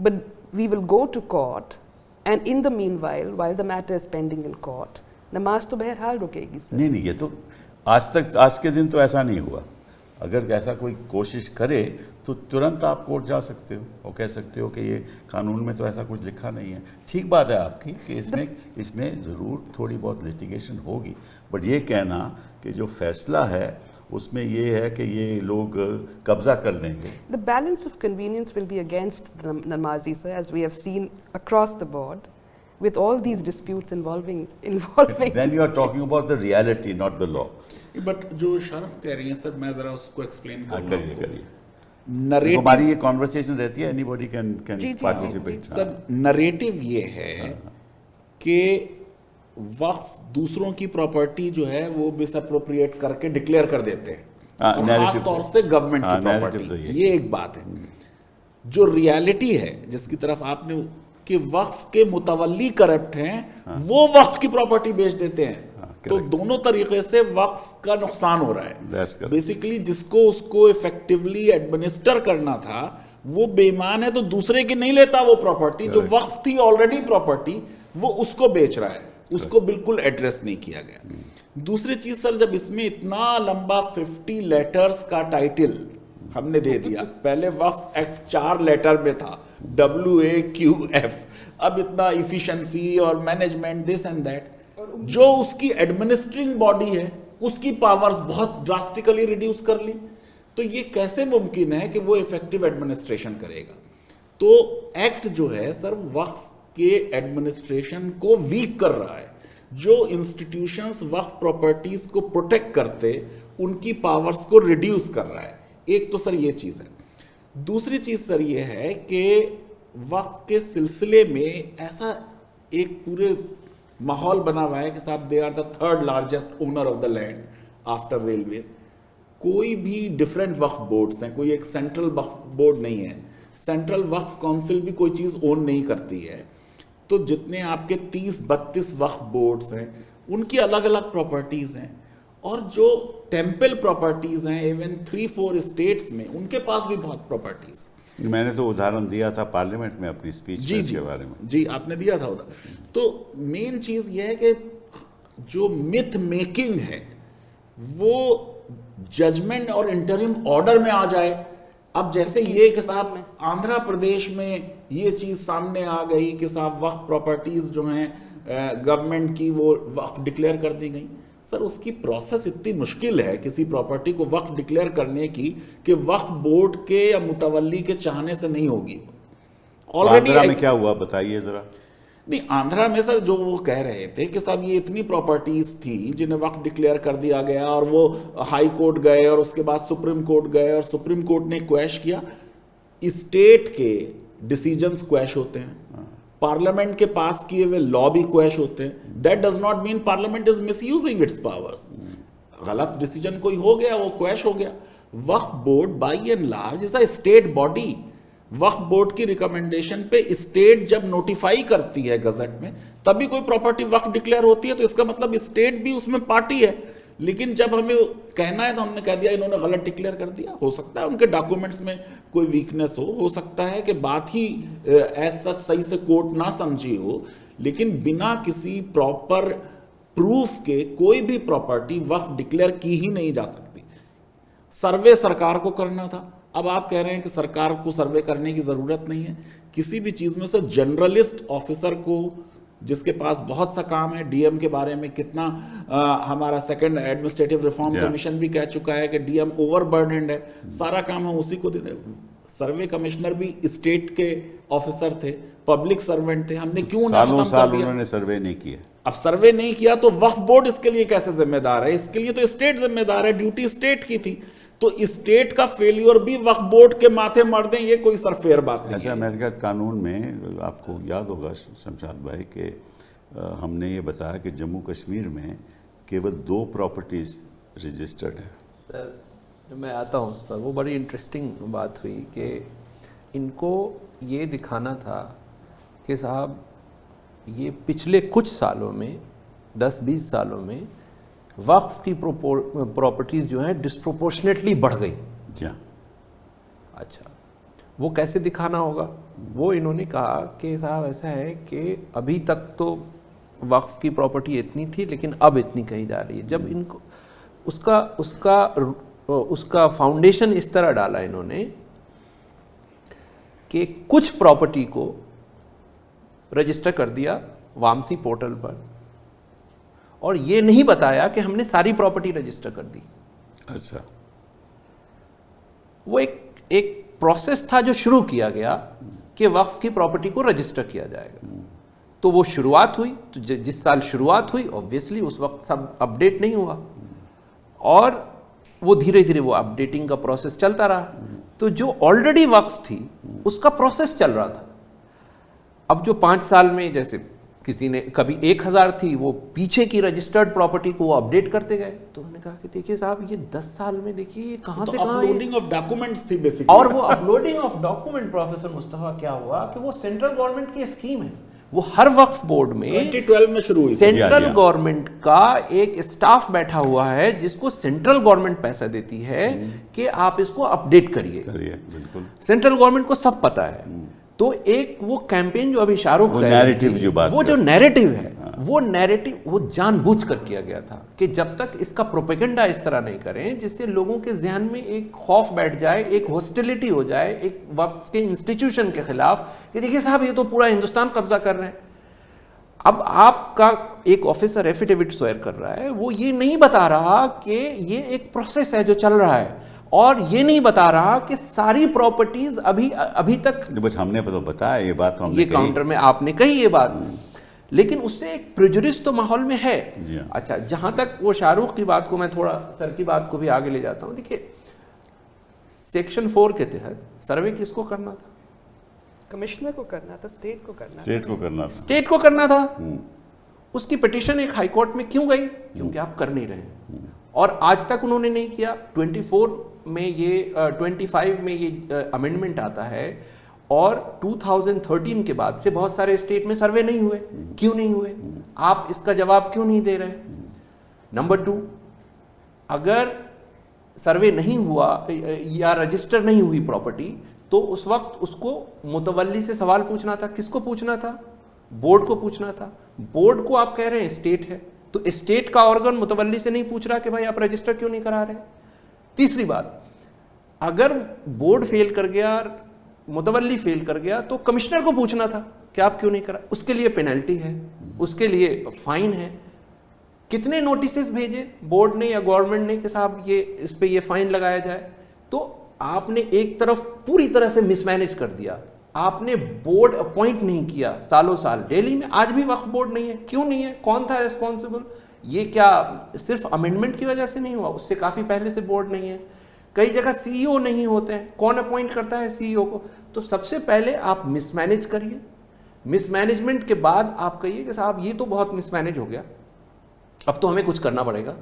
but we will go to court and in the meanwhile while the matter is pending in court, नमाज तो बहरहाल रुकेगी सर। नहीं, ये तो आज के दिन तो ऐसा नहीं हुआ। अगर ऐसा कोई कोशिश करे तो तुरंत आप कोर्ट जा सकते हो और कह सकते हो कि ये कानून में तो ऐसा कुछ लिखा नहीं है। ठीक बात है आपकी कि इसमें ज़रूर थोड़ी बहुत लिटिगेशन होगी, बट ये कहना कि जो फैसला है उसमें ये है कि ये लोग कब्जा कर लेंगे। The balance of convenience will be against the Namazi, sir, as we have seen across the board with all these disputes involving Then you are talking about the reality, not the law. But जो शर्म कह रही है sir, मैं जरा उसको explain करूंगा। करिए। नरेटिव, हमारी ये कॉन्वर्सेशन रहती है, anybody can participate. Sir narrative ये है कि वक्फ दूसरों की प्रॉपर्टी जो है वो मिसअप्रोप्रिएट करके डिक्लेयर कर देते हैं, और खास तौर से गवर्नमेंट की प्रॉपर्टी। ये एक बात है। जो रियलिटी है जिसकी तरफ आपने कि वक्फ के मुतवल्ली करप्ट हैं, वो वक्फ की प्रॉपर्टी बेच देते हैं। तो दोनों तरीके से वक्फ का नुकसान हो रहा है। बेसिकली जिसको उसको इफेक्टिवली एडमिनिस्टर करना था वो बेईमान है, तो दूसरे की नहीं लेता वो प्रॉपर्टी जो वक्फ थी ऑलरेडी प्रॉपर्टी, वो उसको बेच रहा है, उसको बिल्कुल एड्रेस नहीं किया गया। दूसरी चीज सर, जब इसमें इतना लंबा 50 लेटर्स का टाइटल हमने दे दिया, पहले वक्फ एक्ट 4 लेटर में था, WAQF, अब इतना इफिशिएंसी और मैनेजमेंट दिस एंड दैट, जो उसकी एडमिनिस्ट्रिंग बॉडी है उसकी पावर्स बहुत ड्रास्टिकली रिड्यूस कर ली। तो ये कैसे मुमकिन है कि वो इफेक्टिव एडमिनिस्ट्रेशन करेगा? तो एक्ट जो है सर वक्फ के एडमिनिस्ट्रेशन को वीक कर रहा है। जो इंस्टीट्यूशंस वक्फ प्रॉपर्टीज को प्रोटेक्ट करते उनकी पावर्स को रिड्यूस कर रहा है। एक तो सर ये चीज है। दूसरी चीज सर ये है कि वक्फ के सिलसिले में ऐसा एक पूरे माहौल बना हुआ है कि साहब they are the 3rd largest owner of the land after railways. कोई भी डिफरेंट वक्फ बोर्ड्स हैं, कोई एक सेंट्रल वक्फ बोर्ड नहीं है। सेंट्रल वक्फ काउंसिल भी कोई चीज ओन नहीं करती है। तो जितने आपके 30-32 वक्फ बोर्ड्स हैं उनकी अलग अलग प्रॉपर्टीज हैं, और जो टेम्पल प्रॉपर्टीज हैं इवन 3-4 स्टेट्स में उनके पास भी बहुत प्रॉपर्टीज। मैंने तो उदाहरण दिया था पार्लियामेंट में अपनी स्पीच के बारे में। जी आपने दिया था उदाहरण। तो मेन चीज यह है कि जो मिथ मेकिंग है वो जजमेंट और इंटरिम ऑर्डर में आ जाए। अब जैसे ये कि साहब आंध्र प्रदेश में ये चीज सामने आ गई कि साहब वक्फ प्रॉपर्टीज जो हैं गवर्नमेंट की वो वक्फ डिक्लेयर कर दी गई। सर उसकी प्रोसेस इतनी मुश्किल है किसी प्रॉपर्टी को वक्फ डिक्लेयर करने की कि वक्फ बोर्ड के या मुतवल्ली के चाहने से नहीं होगी। ऑलरेडी आंध्रा में क्या हुआ बताइए जरा। नहीं, आंध्रा में सर जो वो कह रहे थे कि साहब ये इतनी प्रॉपर्टीज थी जिन्हें वक्फ डिक्लेयर कर दिया गया, और वो हाई कोर्ट गए और उसके बाद सुप्रीम कोर्ट गए, और सुप्रीम कोर्ट ने क्वैश किया। स्टेट के डिसीजंस क्वैश होते हैं, पार्लियामेंट के पास किए हुए लॉ भी क्वैश होते हैं। That does not mean parliament is misusing its powers. गलत डिसीजन कोई हो गया, वो क्वैश हो गया। Waqf board by and large is a state body. Waqf board की रिकमेंडेशन पे स्टेट जब नोटिफाई करती है गजट में तभी कोई प्रॉपर्टी वक्फ डिक्लेयर होती है, तो इसका मतलब स्टेट भी उसमें पार्टी है। लेकिन जब हमें कहना है तो हमने कह दिया इन्होंने गलत डिक्लेयर कर दिया। हो सकता है उनके डॉक्यूमेंट्स में कोई वीकनेस हो सकता है कि बात ही एज सच सही से कोर्ट ना समझी हो, लेकिन बिना किसी प्रॉपर प्रूफ के कोई भी प्रॉपर्टी वक्फ डिक्लेयर की ही नहीं जा सकती। सर्वे सरकार को करना था, अब आप कह रहे हैं कि सरकार को सर्वे करने की जरूरत नहीं है। किसी भी चीज में से जनरलिस्ट ऑफिसर को जिसके पास बहुत सा काम है, डीएम के बारे में कितना हमारा सेकंड एडमिनिस्ट्रेटिव रिफॉर्म कमीशन भी कह चुका है कि डीएम ओवरबर्डन्ड है, सारा काम हम उसी को दे दें। सर्वे कमिश्नर भी स्टेट के ऑफिसर थे, पब्लिक सर्वेंट थे, हमने क्यों ना खत्म कर दिया? उन्होंने सर्वे नहीं किया। अब सर्वे नहीं किया तो वक्फ बोर्ड इसके लिए कैसे जिम्मेदार है? इसके लिए तो स्टेट जिम्मेदार है, ड्यूटी स्टेट की थी। तो स्टेट का फेलियर भी वक्फ बोर्ड के माथे मर दें, ये कोई सर फेयर बात नहीं। अच्छा, अमेरिका कानून में आपको याद होगा शमशाद भाई के हमने ये बताया कि जम्मू कश्मीर में केवल 2 प्रॉपर्टीज रजिस्टर्ड है। सर मैं आता हूँ उस पर, वो बड़ी इंटरेस्टिंग बात हुई कि इनको ये दिखाना था कि साहब ये पिछले कुछ सालों में 10-20 सालों में वक्फ की प्रॉपर्टीज़ जो हैं डिस्प्रोपोर्शनेटली बढ़ गई। जी। अच्छा, वो कैसे दिखाना होगा? वो इन्होंने कहा कि साहब ऐसा है कि अभी तक तो वक्फ की प्रॉपर्टी इतनी थी लेकिन अब इतनी कही जा रही है। जब इनको उसका उसका फाउंडेशन इस तरह डाला इन्होंने कि कुछ प्रॉपर्टी को रजिस्टर कर दिया वामसी पोर्टल पर, और ये नहीं बताया कि हमने सारी प्रॉपर्टी रजिस्टर कर दी। अच्छा, वो एक प्रोसेस था जो शुरू किया गया कि वक्फ की प्रॉपर्टी को रजिस्टर किया जाएगा। तो वो शुरुआत हुई, तो जिस साल शुरुआत हुई ऑब्वियसली उस वक्त सब अपडेट नहीं हुआ, और वो धीरे धीरे वो अपडेटिंग का प्रोसेस चलता रहा। तो जो ऑलरेडी वक्फ थी उसका प्रोसेस चल रहा था। अब जो 5 साल में, जैसे किसी ने कभी 1000 थी, वो पीछे की रजिस्टर्ड प्रॉपर्टी को वो अपडेट करते गए। तो उन्होंने कहा कि देखिए साहब, ये 10 साल में देखिए ये कहाँ से कहाँ अपलोडिंग ऑफ डॉक्यूमेंट्स थी बेसिकली। और वो uploading of document, professor Mustafa, क्या हुआ कि वो सेंट्रल गवर्नमेंट की स्कीम है। वो हर वक्फ बोर्ड में 2012 में शुरू हुई। सेंट्रल गवर्नमेंट का एक स्टाफ बैठा हुआ है जिसको सेंट्रल गवर्नमेंट पैसा देती है कि आप इसको अपडेट करिए। बिल्कुल सेंट्रल गवर्नमेंट को सब पता है। तो एक वो कैंपेन जो अभी शाहरुख नैरेटिव जो बात वो जो नैरेटिव है, वो नैरेटिव वो जानबूझ कर किया गया था कि जब तक इसका प्रोपेगेंडा इस तरह नहीं करें जिससे लोगों के जहन में एक खौफ बैठ जाए, एक हॉस्टिलिटी हो जाए एक वक्फ के इंस्टीट्यूशन के खिलाफ कि देखिए साहब ये तो पूरा हिंदुस्तान कब्जा कर रहे हैं। अब आपका एक ऑफिसर एफिडेविट स्वेयर कर रहा है, वो ये नहीं बता रहा कि ये एक प्रोसेस है जो चल रहा है, और ये नहीं बता रहा कि सारी प्रॉपर्टीज अभी तक। बट हमने तो बताया ये बात, हमने ये काउंटर में आपने कही ये बात, लेकिन उससे एक प्रेजुडिस तो माहौल में है। अच्छा, जहां तक वो शाहरुख की बात को, मैं थोड़ा सर की बात को भी आगे ले जाता हूं। देखिए, सेक्शन 4 के तहत सर्वे किसको करना था? कमिश्नर को करना था, स्टेट को करना स्टेट को करना था। उसकी पिटीशन एक हाई कोर्ट में क्यों गई? क्योंकि आप कर नहीं रहे, और आज तक उन्होंने नहीं किया। 24 में ये 25 में ये अमेंडमेंट आता है, और 2013 के बाद से बहुत सारे स्टेट में सर्वे नहीं हुए। क्यों नहीं हुए? आप इसका जवाब क्यों नहीं दे रहे? नंबर 2, अगर सर्वे नहीं हुआ या रजिस्टर नहीं हुई प्रॉपर्टी, तो उस वक्त उसको मुतवल्ली से सवाल पूछना था। किसको पूछना था? बोर्ड को पूछना था। बोर्ड को आप कह रहे हैं स्टेट है, तो स्टेट का ऑर्गन मुतवल्ली से नहीं पूछ रहा कि भाई आप रजिस्टर क्यों नहीं करा रहे। तीसरी बात, अगर बोर्ड फेल कर गया, मुतवल्ली फेल कर गया, तो कमिश्नर को पूछना था कि आप क्यों नहीं करा। उसके लिए पेनल्टी है, उसके लिए फाइन है। कितने नोटिस भेजे बोर्ड ने या गवर्नमेंट ने कि साहब ये इस पे ये फाइन लगाया जाए। तो आपने एक तरफ पूरी तरह से मिसमैनेज कर दिया। आपने बोर्ड अपॉइंट नहीं किया सालों साल। दिल्ली में आज भी वक्फ बोर्ड नहीं है। क्यों नहीं है? कौन था रिस्पॉन्सिबल? ये क्या सिर्फ अमेंडमेंट की वजह से नहीं हुआ? उससे काफ़ी पहले से बोर्ड नहीं है। कई जगह सीईओ नहीं होते हैं। कौन अपॉइंट करता है सीईओ को? तो सबसे पहले आप मिसमैनेज करिए। मिसमैनेजमेंट के बाद आप कहिए कि साहब ये तो बहुत मिसमैनेज हो गया, अब तो हमें कुछ करना पड़ेगा।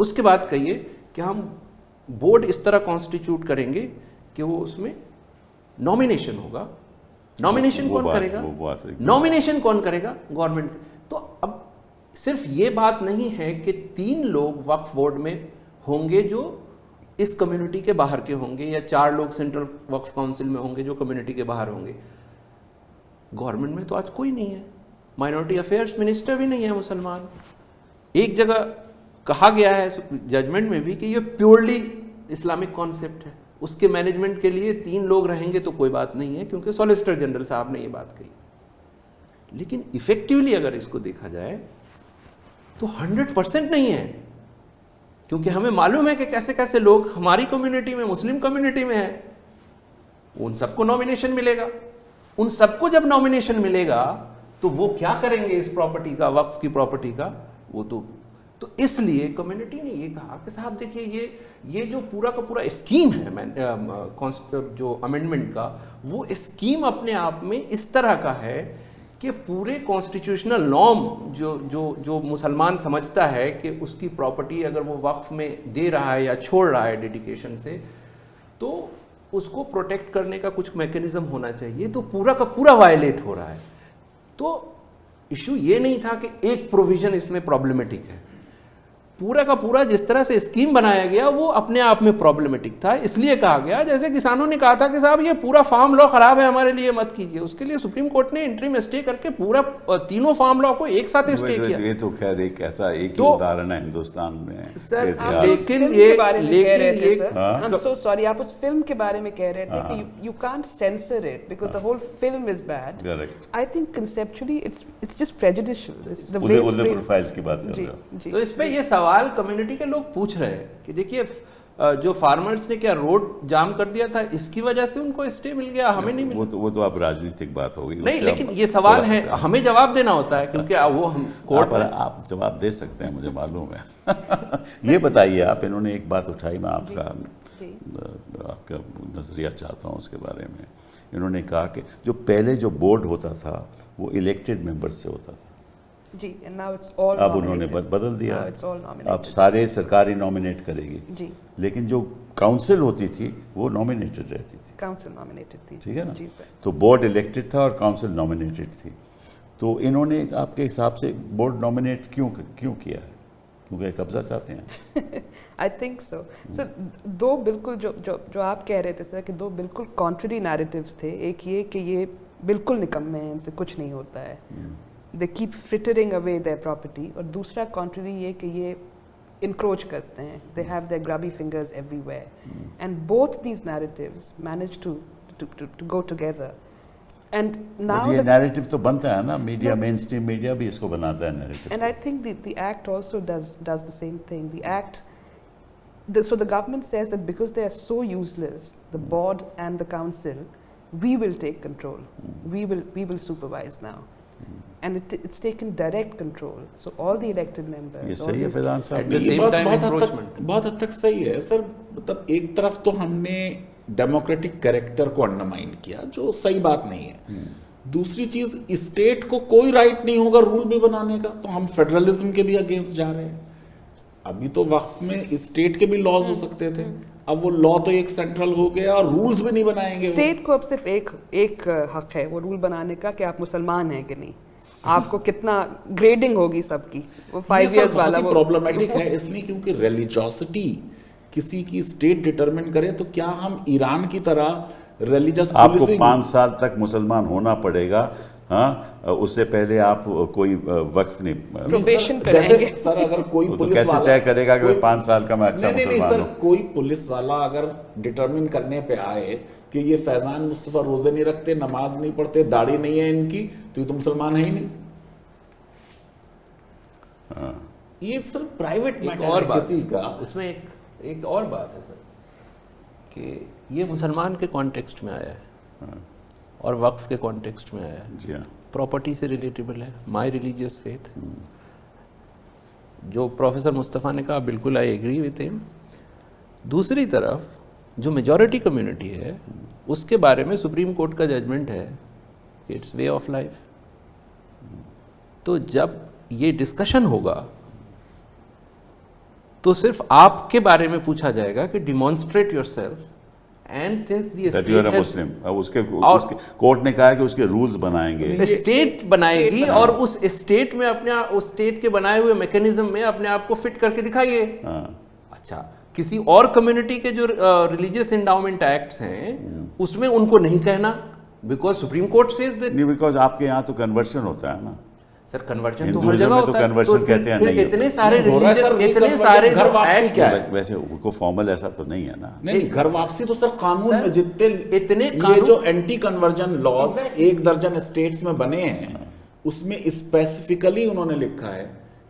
उसके बाद कहिए कि हम बोर्ड इस तरह कॉन्स्टिट्यूट करेंगे कि वो उसमें नॉमिनेशन होगा। नॉमिनेशन कौन करेगा? नॉमिनेशन कौन करेगा? गवर्नमेंट। तो अब सिर्फ ये बात नहीं है कि 3 लोग वक्फ बोर्ड में होंगे जो इस कम्युनिटी के बाहर के होंगे, या 4 लोग सेंट्रल वक्फ काउंसिल में होंगे जो कम्युनिटी के बाहर होंगे। गवर्नमेंट में तो आज कोई नहीं है। माइनॉरिटी अफेयर्स मिनिस्टर भी नहीं है मुसलमान। एक जगह कहा गया है जजमेंट में भी कि ये प्योरली इस्लामिक कॉन्सेप्ट है, उसके मैनेजमेंट के लिए 3 लोग रहेंगे तो कोई बात नहीं है, क्योंकि सॉलिसिटर जनरल साहब ने ये बात कही। लेकिन इफेक्टिवली अगर इसको देखा जाए तो 100% नहीं है, क्योंकि हमें मालूम है कि कैसे कैसे लोग हमारी कम्युनिटी में, मुस्लिम कम्युनिटी में है, उन सबको नॉमिनेशन मिलेगा। उन सबको जब नॉमिनेशन मिलेगा तो वो क्या करेंगे इस प्रॉपर्टी का, वक्फ की प्रॉपर्टी का? वो तो इसलिए कम्युनिटी ने ये कहा कि साहब देखिए ये जो पूरा का पूरा स्कीम है जो अमेंडमेंट का, वो स्कीम अपने आप में इस तरह का है कि पूरे कॉन्स्टिट्यूशनल नॉर्म जो मुसलमान समझता है कि उसकी प्रॉपर्टी अगर वो वक्फ में दे रहा है या छोड़ रहा है डेडिकेशन से, तो उसको प्रोटेक्ट करने का कुछ मैकेनिज्म होना चाहिए। तो पूरा का पूरा वायलेट हो रहा है। तो इशू ये नहीं था कि एक प्रोविजन इसमें प्रॉब्लमेटिक है। पूरा का पूरा जिस तरह से स्कीम बनाया गया वो अपने आप में प्रॉब्लमेटिक था। इसलिए कहा गया, जैसे किसानों ने कहा था कि साहब ये पूरा फार्म लॉ खराब है, हमारे लिए मत कीजिए, उसके लिए सुप्रीम कोर्ट ने इंटरिम स्टे करके पूरा तीनों फार्म लॉ को एक साथ स्टे किया। ये तो खैर एक ऐसा एक ही उदाहरण है हिंदुस्तान में सर, इतिहास। लेकिन I'm so sorry, आप उस फिल्म के बारे में कह रहे थे कि you can't censor it because the whole film is bad. Correct. I think conceptually it's just prejudicial. The way it's उधर framed. प्रोफाइल्स की बात कर रहे हो। जी, तो इस पे ये सवाल कम्युनिटी के लोग पूछ रहे हैं कि देखिए जो फार्मर्स ने क्या रोड जाम कर दिया था, इसकी वजह से उनको स्टे मिल गया, हमें नहीं मिला। वो तो अब राजनीतिक बात हो गई। नहीं, लेकिन ये सवाल है, हमें जवाब देना होता है क्योंकि वो हम कोर्ट पर आप जवाब दे सकते हैं, मुझे मालूम है। ये बताइए आप, इन्होंने एक बात उठाई, मैं आपका नजरिया चाहता हूँ उसके बारे में। इन्होंने कहा कि जो पहले जो बोर्ड होता था वो इलेक्टेड मेंबर्स से होता था जी, and now it's all अब उन्होंने बदल दिया, Now it's all nominated. अब सारे सरकारी नॉमिनेट करेगी जी, लेकिन जो काउंसिल होती थी वो नॉमिनेटेड रहती थी, council nominated थी। ठीक है ना। जी सर। तो बोर्ड इलेक्टेड था और काउंसिल नॉमिनेटेड थी। तो इन्होंने आपके हिसाब से बोर्ड नॉमिनेट क्यों किया है? क्योंकि कब्जा चाहते हैं? I think so sir. दो बिल्कुल जो आप कह रहे थे सर कि दो बिल्कुल कॉन्ट्ररी नैरेटिव्स थे। एक ये कि ये बिल्कुल निकम्मे हैं, इनसे कुछ नहीं होता है, they keep frittering away their property, और दूसरा कॉन्ट्ररी ये कि ये इंक्रोच करते हैं, they have their grubby fingers everywhere, and both these narratives manage to go together. And now ये नैरेटिव तो बनता है ना, मीडिया, मेन स्ट्रीम मीडिया भी इसको बनाता है narrative. And I think the act also does the same thing. The act, so the government says that because they are so useless, the board and the council, we will take control. We will supervise now, and it's taken direct control. So all the elected members. ये सही है फैजान साहब। At the same time encroachment. बहुत हद तक सही है sir. मतलब एक तरफ तो हमने डेमोक्रेटिक कैरेक्टर को अंडरमाइन किया, जो सही बात नहीं है। दूसरी चीज, स्टेट को कोई राइट नहीं होगा रूल भी बनाने का, तो हम फेडरलिज्म के भी अगेंस्ट जा रहे हैं। अभी तो वक्फ में स्टेट के भी लॉज हो सकते थे, अब वो लॉ तो एक सेंट्रल हो गया और रूल्स भी नहीं बनाएंगे। स्टेट को अब सिर्फ एक हक है वो रूल बनाने का कि आप मुसलमान हैं कि नहीं, आपको कितना ग्रेडिंग होगी सबकी, वो 5 years वाला प्रॉब्लमेटिक है इसलिए क्योंकि रिलीजियोसिटी किसी की स्टेट डिटरमिन करे, तो क्या हम ईरान की तरह रिलीजियस आपको 5 साल तक मुसलमान होना पड़ेगा, हाँ, उससे पहले आप कोई वक्फ नहीं प्रोबेशन पे रहेंगे। सर अगर कोई तो पुलिस कैसे वाला तय करेगा कि 5 साल का मैं अच्छा नहीं मुसलमान सर, हूँ? कोई पुलिस वाला अगर डिटरमिन करने पे आए कि ये फैजान मुस्तफा रोजे नहीं रखते, नमाज नहीं पढ़ते, दाढ़ी नहीं है इनकी, तो ये तो मुसलमान है ही नहीं। ये सर प्राइवेट मैटर है किसी का। उसमें एक और बात है सर कि ये मुसलमान के कॉन्टेक्स्ट में आया है और वक्फ के कॉन्टेक्स्ट में आया है। जी हाँ, प्रॉपर्टी से रिलेटेबल है, माय रिलीजियस फेथ। जो प्रोफेसर मुस्तफ़ा ने कहा, बिल्कुल आई एग्री विथ हिम। दूसरी तरफ जो मेजॉरिटी कम्युनिटी है उसके बारे में सुप्रीम कोर्ट का जजमेंट है कि इट्स वे ऑफ लाइफ। तो जब ये डिस्कशन होगा तो सिर्फ आपके बारे में पूछा जाएगा कि demonstrate yourself, and since the that you are a Muslim, अब उसके कोर्ट ने कहा कि उसके रूल्स बनाएंगे, स्टेट बनाएगी और उस स्टेट में उस स्टेट के बनाए हुए मैकेनिज्म में अपने आप को फिट करके दिखाइए। अच्छा, किसी और कम्युनिटी के जो रिलीजियस एंडाउमेंट एक्ट्स हैं उसमें उनको नहीं कहना, because supreme court says that. नहीं, बिकॉज आपके यहाँ तो कन्वर्शन होता है ना सर, कन्वर्जन तो हर हिंदुइज्म जगह में तो होता है। कन्वर्शन कहते हैं, नहीं इतने होता। सारे रिलीजन, इतने सारे घर वापसी एक्ट क्या है? वैसे को फॉर्मल ऐसा तो नहीं है ना। नहीं, घर वापसी तो सर कानून में जितने इतने ये जो एंटी कन्वर्जन लॉज 1 दर्जन स्टेट्स में बने हैं उसमें स्पेसिफिकली उन्होंने लिखा है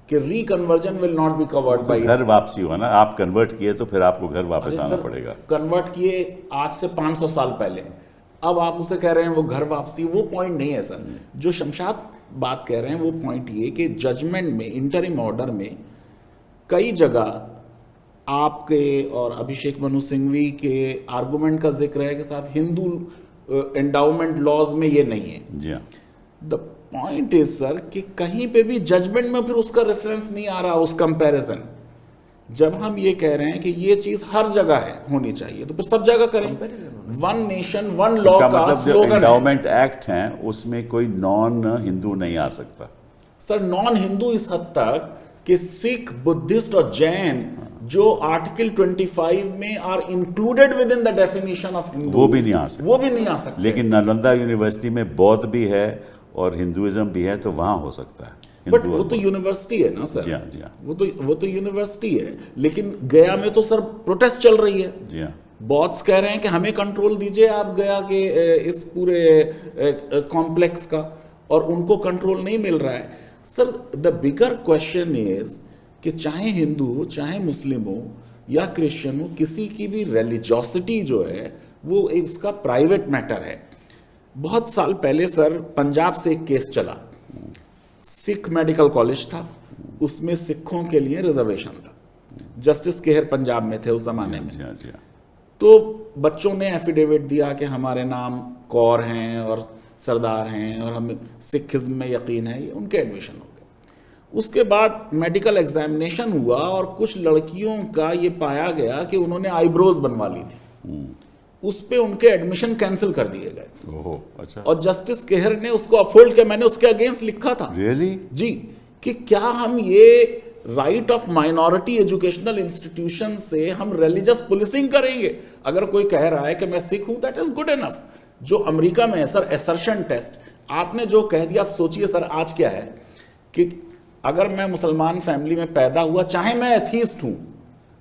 कि reconversion will not be covered by. Ghar wapsi हुआ ना, आप कन्वर्ट किए तो फिर आपको घर वापस आना पड़ेगा। कन्वर्ट किए आज से 500 साल पहले, अब आप उसे कह रहे हैं वो घर वापसी, वो पॉइंट नहीं है सर। जो शमशाद बात कह रहे हैं वो पॉइंट ये कि जजमेंट में, इंटरिम ऑर्डर में कई जगह आपके और अभिषेक मनु सिंघवी के आर्गुमेंट का जिक्र है कि साहब हिंदू एंडाउमेंट लॉज में ये नहीं है। जी हाँ, द पॉइंट इज सर कि कहीं पे भी जजमेंट में फिर उसका रेफरेंस नहीं आ रहा, उस कंपैरिजन। जब हम ये कह रहे हैं कि ये चीज हर जगह है, होनी चाहिए, तो फिर सब जगह करें। वन नेशन वन लॉ का मतलब जो स्लोगन एंडाउमेंट एक्ट हैं उसमें कोई नॉन हिंदू नहीं आ सकता। सर नॉन हिंदू इस हद तक कि सिख, बुद्धिस्ट और जैन जो आर्टिकल 25 में are included within the definition of Hindu, वो भी नहीं आ सकते, वो भी नहीं आ सकते। लेकिन नालंदा यूनिवर्सिटी में बौद्ध भी है और हिंदुइज्म भी है, तो वहां हो सकता है। बट वो तो यूनिवर्सिटी है ना सर। जी हाँ, जी हाँ, वो तो यूनिवर्सिटी है, लेकिन गया में तो सर प्रोटेस्ट चल रही है। जी हाँ, बॉट्स कह रहे हैं कि हमें कंट्रोल दीजिए आप गया के इस पूरे कॉम्प्लेक्स का, और उनको कंट्रोल नहीं मिल रहा है। Sir the bigger question is कि चाहे हिंदू हो, चाहे मुस्लिम हो या क्रिश्चियन हो, किसी की भी रिलीजियोसिटी जो है वो एक उसका प्राइवेट मैटर है। बहुत साल पहले सर पंजाब से एक केस चला, सिख मेडिकल कॉलेज था, उसमें सिखों के लिए रिजर्वेशन था। जस्टिस केहर पंजाब में थे उस जमाने में। जी हाँ, जी हाँ। तो बच्चों ने एफिडेविट दिया कि हमारे नाम कौर हैं और सरदार हैं और हमें सिखिज्म में यकीन है, ये उनके एडमिशन हो गए। उसके बाद मेडिकल एग्जामिनेशन हुआ और कुछ लड़कियों का ये पाया गया कि उन्होंने आईब्रोज बनवा ली थी, उस पे उनके एडमिशन कैंसिल कर दिए गए। ओहो, अच्छा। और जस्टिस केहर ने उसको अपहोल्ड किया। मैंने उसके अगेंस्ट लिखा था रियली जी कि क्या हम ये right of minority educational institution से हम रिलीजियस पुलिसिंग करेंगे? अगर कोई कह रहा है कि मैं सिख हूं, दैट इज गुड इनफ। जो अमेरिका में है सर एसर्शन टेस्ट, आपने जो कह दिया, आप सोचिए सर आज क्या है कि अगर मैं मुसलमान फैमिली में पैदा हुआ, चाहे मैं एथीस्ट हूं,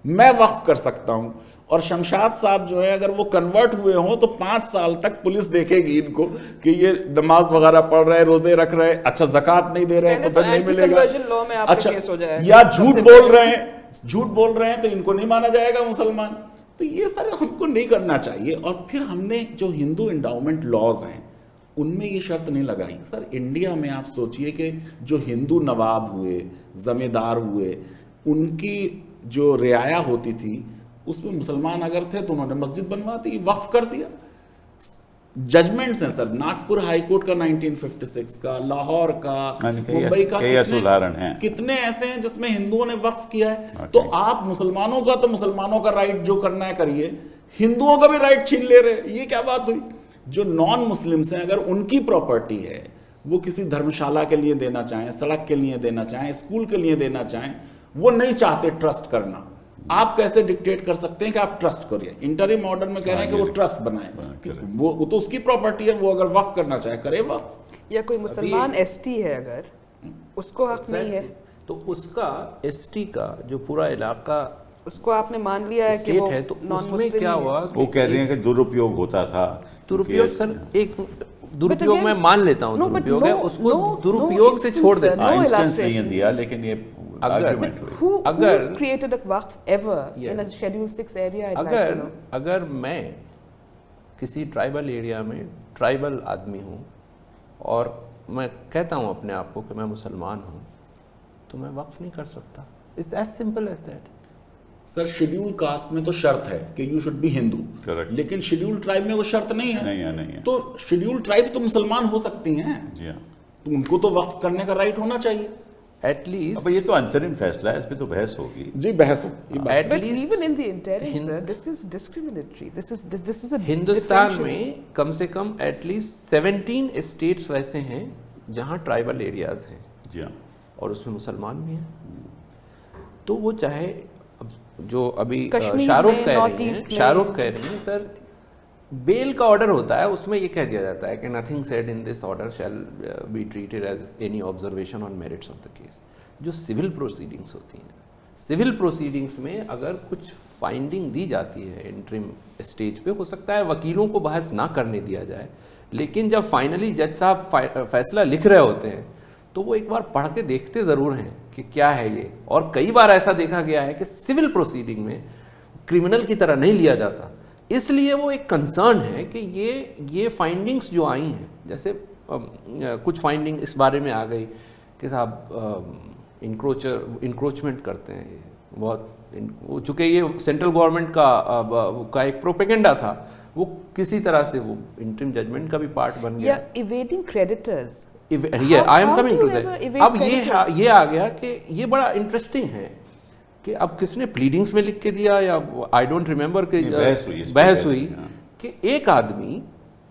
मैं वक्फ कर सकता हूं। और शमशाद साहब जो है अगर वो कन्वर्ट हुए हों तो 5 साल तक पुलिस देखेगी इनको कि ये नमाज वगैरह पढ़ रहे, रोजे रख रहे, अच्छा ज़कात नहीं दे रहे तो फिर नहीं मिलेगा। अच्छा, या झूठ बोल रहे हैं तो इनको नहीं माना जाएगा मुसलमान। तो ये सर हमको नहीं करना चाहिए। और फिर हमने जो हिंदू इंडाउमेंट लॉज हैं उनमें ये शर्त नहीं लगाई। सर इंडिया में आप सोचिए कि जो हिंदू नवाब हुए, जमींदार हुए, उनकी जो रियाया होती थी उसमें मुसलमान अगर थे तो उन्होंने मस्जिद बनवा दी, वक्फ कर दिया। जजमेंट्स हैं सर, नागपुर हाई कोर्ट का 1956 का, लाहौर का, मुंबई का, कितने ऐसे हैं जिसमें हिंदुओं ने वक्फ किया है। तो आप मुसलमानों का तो मुसलमानों का राइट जो करना है करिए, हिंदुओं का भी राइट छीन ले रहे हैं, ये क्या बात हुई? जो नॉन मुस्लिम्स हैं अगर उनकी प्रॉपर्टी है, वो किसी धर्मशाला के लिए देना चाहें, सड़क के लिए देना चाहें, स्कूल के लिए देना चाहें, वो नहीं चाहते ट्रस्ट करना। आप कैसे डिक्टेट कर सकते हैं कि आप ट्रस्ट करिए? इंटरिम ऑर्डर में कह रहे हैं कि वो ट्रस्ट बनाए, वो तो उसकी प्रॉपर्टी है, वो अगर वक्फ करना चाहे करे वक्फ। या कोई मुसलमान एसटी है अगर उसको हक नहीं है तो उसका एसटी का जो पूरा इलाका उसको आपने मान लिया है कि वो है, तो उसमें क्या हुआ? वो कह रहे हैं कि दुरुपयोग होता था। दुरुपयोग सर एक दुरुपयोग मैं मान लेता हूँ, दुरुपयोग है, उसको दुरुपयोग से छोड़ देता हूँ। इंस्टेंस नहीं दिया, लेकिन ये अगर मैं किसी ट्राइबल एरिया में ट्राइबल आदमी हूँ और मैं कहता हूँ अपने आप को कि मैं मुसलमान हूँ, तो मैं वक्फ नहीं कर सकता। It's as simple as that. Sir schedule caste में तो शर्त है कि यू शुड बी हिंदू, लेकिन शेड्यूल ट्राइब में वो शर्त नहीं है। नहीं है। तो शेड्यूल ट्राइब तो मुसलमान हो सकती हैं जी हाँ, तो उनको तो वक्फ करने का राइट होना चाहिए एटलीस्ट। अब ये तो अंतरिम फैसला है, इस पे तो बहस होगी। जी बहस होगी। हिंदुस्तान में कम से कम एटलीस्ट 17 स्टेट्स वैसे हैं जहाँ ट्राइबल एरियाज हैं जी हाँ, और उसमें मुसलमान भी हैं। तो वो चाहे जो अभी शाहरुख कह रही हैं सर, बेल का ऑर्डर होता है, उसमें ये कह दिया जाता है कि nothing said in this order shall be treated as any observation on merits of the case. जो सिविल प्रोसीडिंग्स होती हैं, सिविल प्रोसीडिंग्स में अगर कुछ फाइंडिंग दी जाती है इंटरिम स्टेज पे, हो सकता है वकीलों को बहस ना करने दिया जाए, लेकिन जब फाइनली जज साहब फैसला लिख रहे होते हैं तो वो एक बार पढ़ के देखते ज़रूर हैं कि क्या है ये। और कई बार ऐसा देखा गया है कि सिविल प्रोसीडिंग में क्रिमिनल की तरह नहीं लिया जाता, इसलिए वो एक कंसर्न है कि ये फाइंडिंग्स जो आई हैं, जैसे कुछ फाइंडिंग इस बारे में आ गई कि साहब इंक्रोचमेंट करते हैं, ये बहुत चूँकि ये सेंट्रल गवर्नमेंट का एक प्रोपेगेंडा था, वो किसी तरह से वो इंटरिम जजमेंट का भी पार्ट बन गया। Evading creditors, I am coming to that. अब ये आ गया कि ये बड़ा इंटरेस्टिंग है कि अब किसने प्लीडिंग्स में लिख के दिया या आई डोंट रिमेम्बर कि बहस हुई कि एक आदमी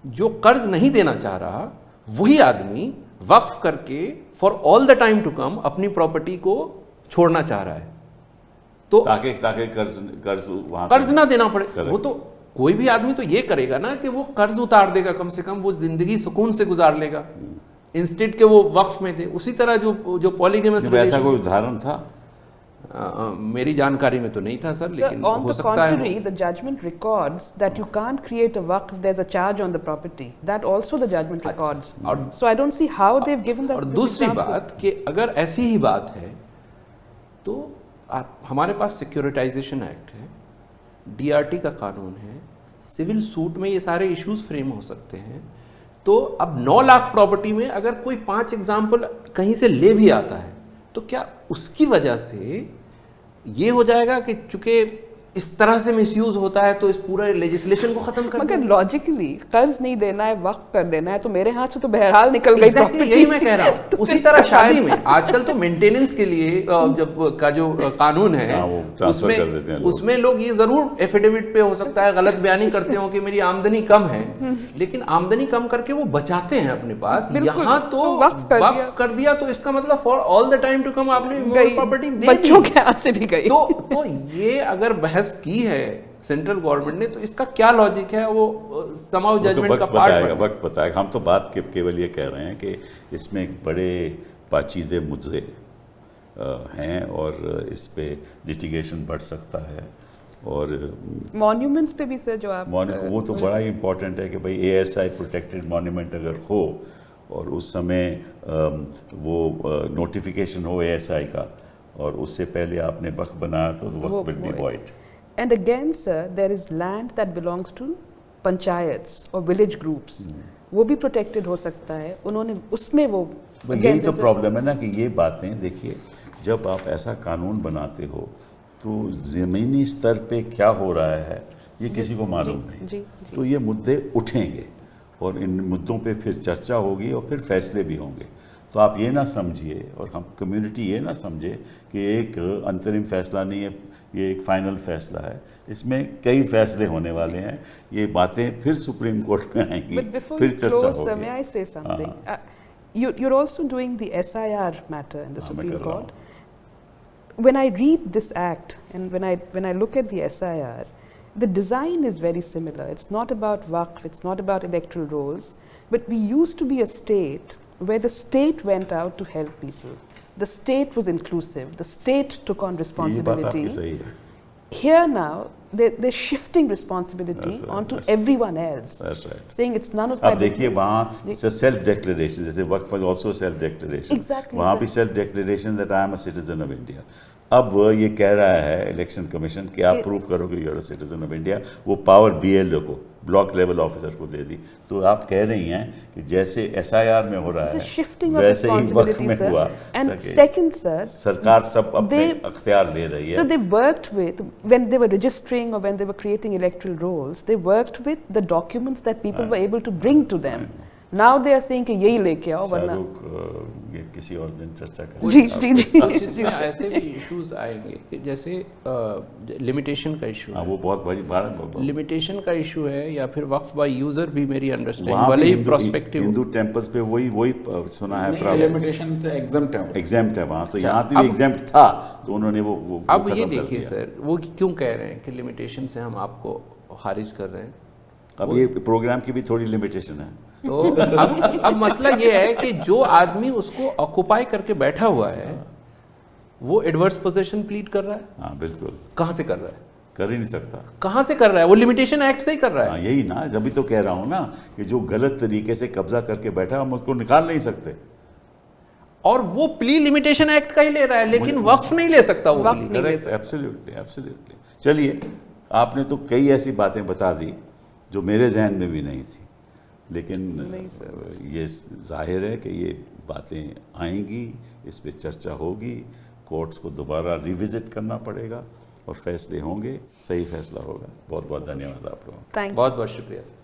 जो कर्ज नहीं देना चाह रहा, वही आदमी वक्फ करके for all the time to come अपनी प्रॉपर्टी को छोड़ना चाह रहा है तो ताकि कर्ज वहां कर्ज ना देना पड़े। Correct. वो तो कोई भी आदमी तो ये करेगा ना कि वो कर्ज उतार देगा, कम से कम वो जिंदगी सुकून से गुजार लेगा, इंस्टेड के वो वक्फ में दे। उसी तरह जो पॉलीगेमस ऐसा कोई उदाहरण था? मेरी जानकारी में तो नहीं था सर, लेकिन on हो the सकता है। contrary, the judgment records that you can't create a waqf if there's a charge on the property. That also the judgment records. और So I don't see how they've given that. और this दूसरी example. बात कि अगर ऐसी ही बात है तो हमारे पास सिक्योरिटाइजेशन एक्ट है, डीआरटी का कानून है, सिविल सूट में ये सारे इश्यूज फ्रेम हो सकते हैं। तो अब 9 लाख प्रॉपर्टी में अगर कोई 5 एग्जाम्पल कहीं से ले भी आता है तो क्या उसकी वजह से ये हो जाएगा कि चूंकि इस तरह से मिसयूज होता है तो इस पूरे लेजिस्लेशन को खत्म कर मगर लॉजिकली कर्ज नहीं देना है, वक्त कर देना है, तो मेरे हाथ से तो बहरहाल निकल गई प्रॉपर्टी। यही मैं कह रहा हूँ। उसी तरह शादी में आजकल तो मेंटेनेंस के लिए जब का जो कानून है उसमें लोग ये जरूर एफिडेविट पे हो सकता है गलत बयानी करते हो कि मेरी आमदनी कम है, लेकिन आमदनी कम करके वो बचाते हैं अपने पास। यहाँ तो वक्फ कर दिया तो इसका मतलब for all the time to come आपने प्रॉपर्टी बच्चों के हाथ से भी गई। तो ये अगर बहस की है सेंट्रल गवर्नमेंट ने तो इसका क्या लॉजिक है, वो समाउ जजमेंट का पार्ट वक्त बताएगा। हम तो बात केवल ये कह रहे हैं कि इसमें एक बड़े पाचीदे मुद्दे हैं और इस पे लिटिगेशन बढ़ सकता है। और मॉन्यूमेंट्स पे भी सर जो आप वो तो बड़ा ही इंपॉर्टेंट है कि भाई ASI प्रोटेक्टेड मॉन्यूमेंट अगर हो और उस समय वो नोटिफिकेशन हो ASI का और उससे पहले आपने वक्त बनाया तो वक्त will be void. And again, sir, there is land that belongs to panchayats or village groups. वो भी protected हो सकता है, उन्होंने उसमें वो यही तो प्रॉब्लम है ना कि ये बातें देखिए, जब आप ऐसा कानून बनाते हो तो ज़मीनी स्तर पे क्या हो रहा है ये किसी को मालूम नहीं। तो ये मुद्दे उठेंगे और इन मुद्दों पे फिर चर्चा होगी और फिर फैसले भी होंगे। तो आप ये ना समझिए और हम कम्युनिटी ये ना समझे कि एक अंतरिम फैसला नहीं है, ये एक फाइनल फैसला है। इसमें कई फैसले होने वाले हैं, ये बातें फिर सुप्रीम कोर्ट में आएंगी, फिर चर्चा होगी। May I say something? You're also doing the SIR matter in the Supreme Court. When I read this act and when I look at the SIR, the design is very similar. It's not about waqf, it's not about electoral rolls, but we used to be a state where the state went out to help people. The state was inclusive. The state took on responsibility. Here now, they're shifting responsibility onto everyone else. That's right. Saying it's none of my business. देखिए वहाँ it's a self-declaration. जैसे वक्फ was also a self-declaration. Exactly. वहाँ भी self-declaration that I am a citizen of India. अब ये कह रहा है इलेक्शन कमीशन कि आप प्रूव करो कि you are a citizen of India. वो पावर BLO को, ब्लॉक लेवल ऑफिसर को दे दी। तो आप कह रही हैं कि जैसे SIR में हो रहा है वैसे ही वक्त में हुआ। And second, sir, सरकार सब अपने अख्तियार ले रही है। So they worked with, when they were registering or when they were creating electoral rolls, they worked with the documents that people were able to bring to them. Now they are saying कि यही लेके आओ वरना ये किसी और दिन चर्चा करेंगे। जी इसमें ऐसे भी इश्यूज आएंगे कि जैसे लिमिटेशन का इशू है, वो बहुत बड़ी लिमिटेशन का इशू है, या फिर वक्फ बाय यूजर भी मेरी अंडरस्टैंडिंग वाले ही प्रोस्पेक्टिव हिंदू टेम्पल्स पे वही सुना है लिमिटेशन से एग्जेम्प्ट है वहाँ। तो यहाँ भी एग्जेम्प्ट था तो उन्होंने वो अब ये देखिए सर, वो क्यों कह रहे हैं कि लिमिटेशन से हम आपको खारिज कर रहे हैं। अब ये प्रोग्राम की भी थोड़ी लिमिटेशन है। तो अब मसला ये है कि जो आदमी उसको ऑक्युपाई करके बैठा हुआ है वो एडवर्स पोजीशन प्लीड कर रहा है। हाँ बिल्कुल। कहाँ से कर रहा है? कर ही नहीं सकता। कहाँ से कर रहा है? वो लिमिटेशन एक्ट से ही कर रहा है। हाँ, यही ना, जब तो कह रहा हूँ ना कि जो गलत तरीके से कब्जा करके बैठा हम उसको निकाल नहीं सकते। और वो प्ली लिमिटेशन एक्ट का ही ले रहा है, लेकिन वक्फ नहीं ले सकता वो। एब्सोल्युटली। चलिए, आपने तो कई ऐसी बातें बता दी जो मेरे जहन में भी नहीं थी, लेकिन ये जाहिर है कि ये बातें आएंगी, इस पे चर्चा होगी, कोर्ट्स को दोबारा रिविजिट करना पड़ेगा और फैसले होंगे, सही फैसला होगा। बहुत बहुत धन्यवाद आप लोगों का। बहुत बहुत शुक्रिया सर।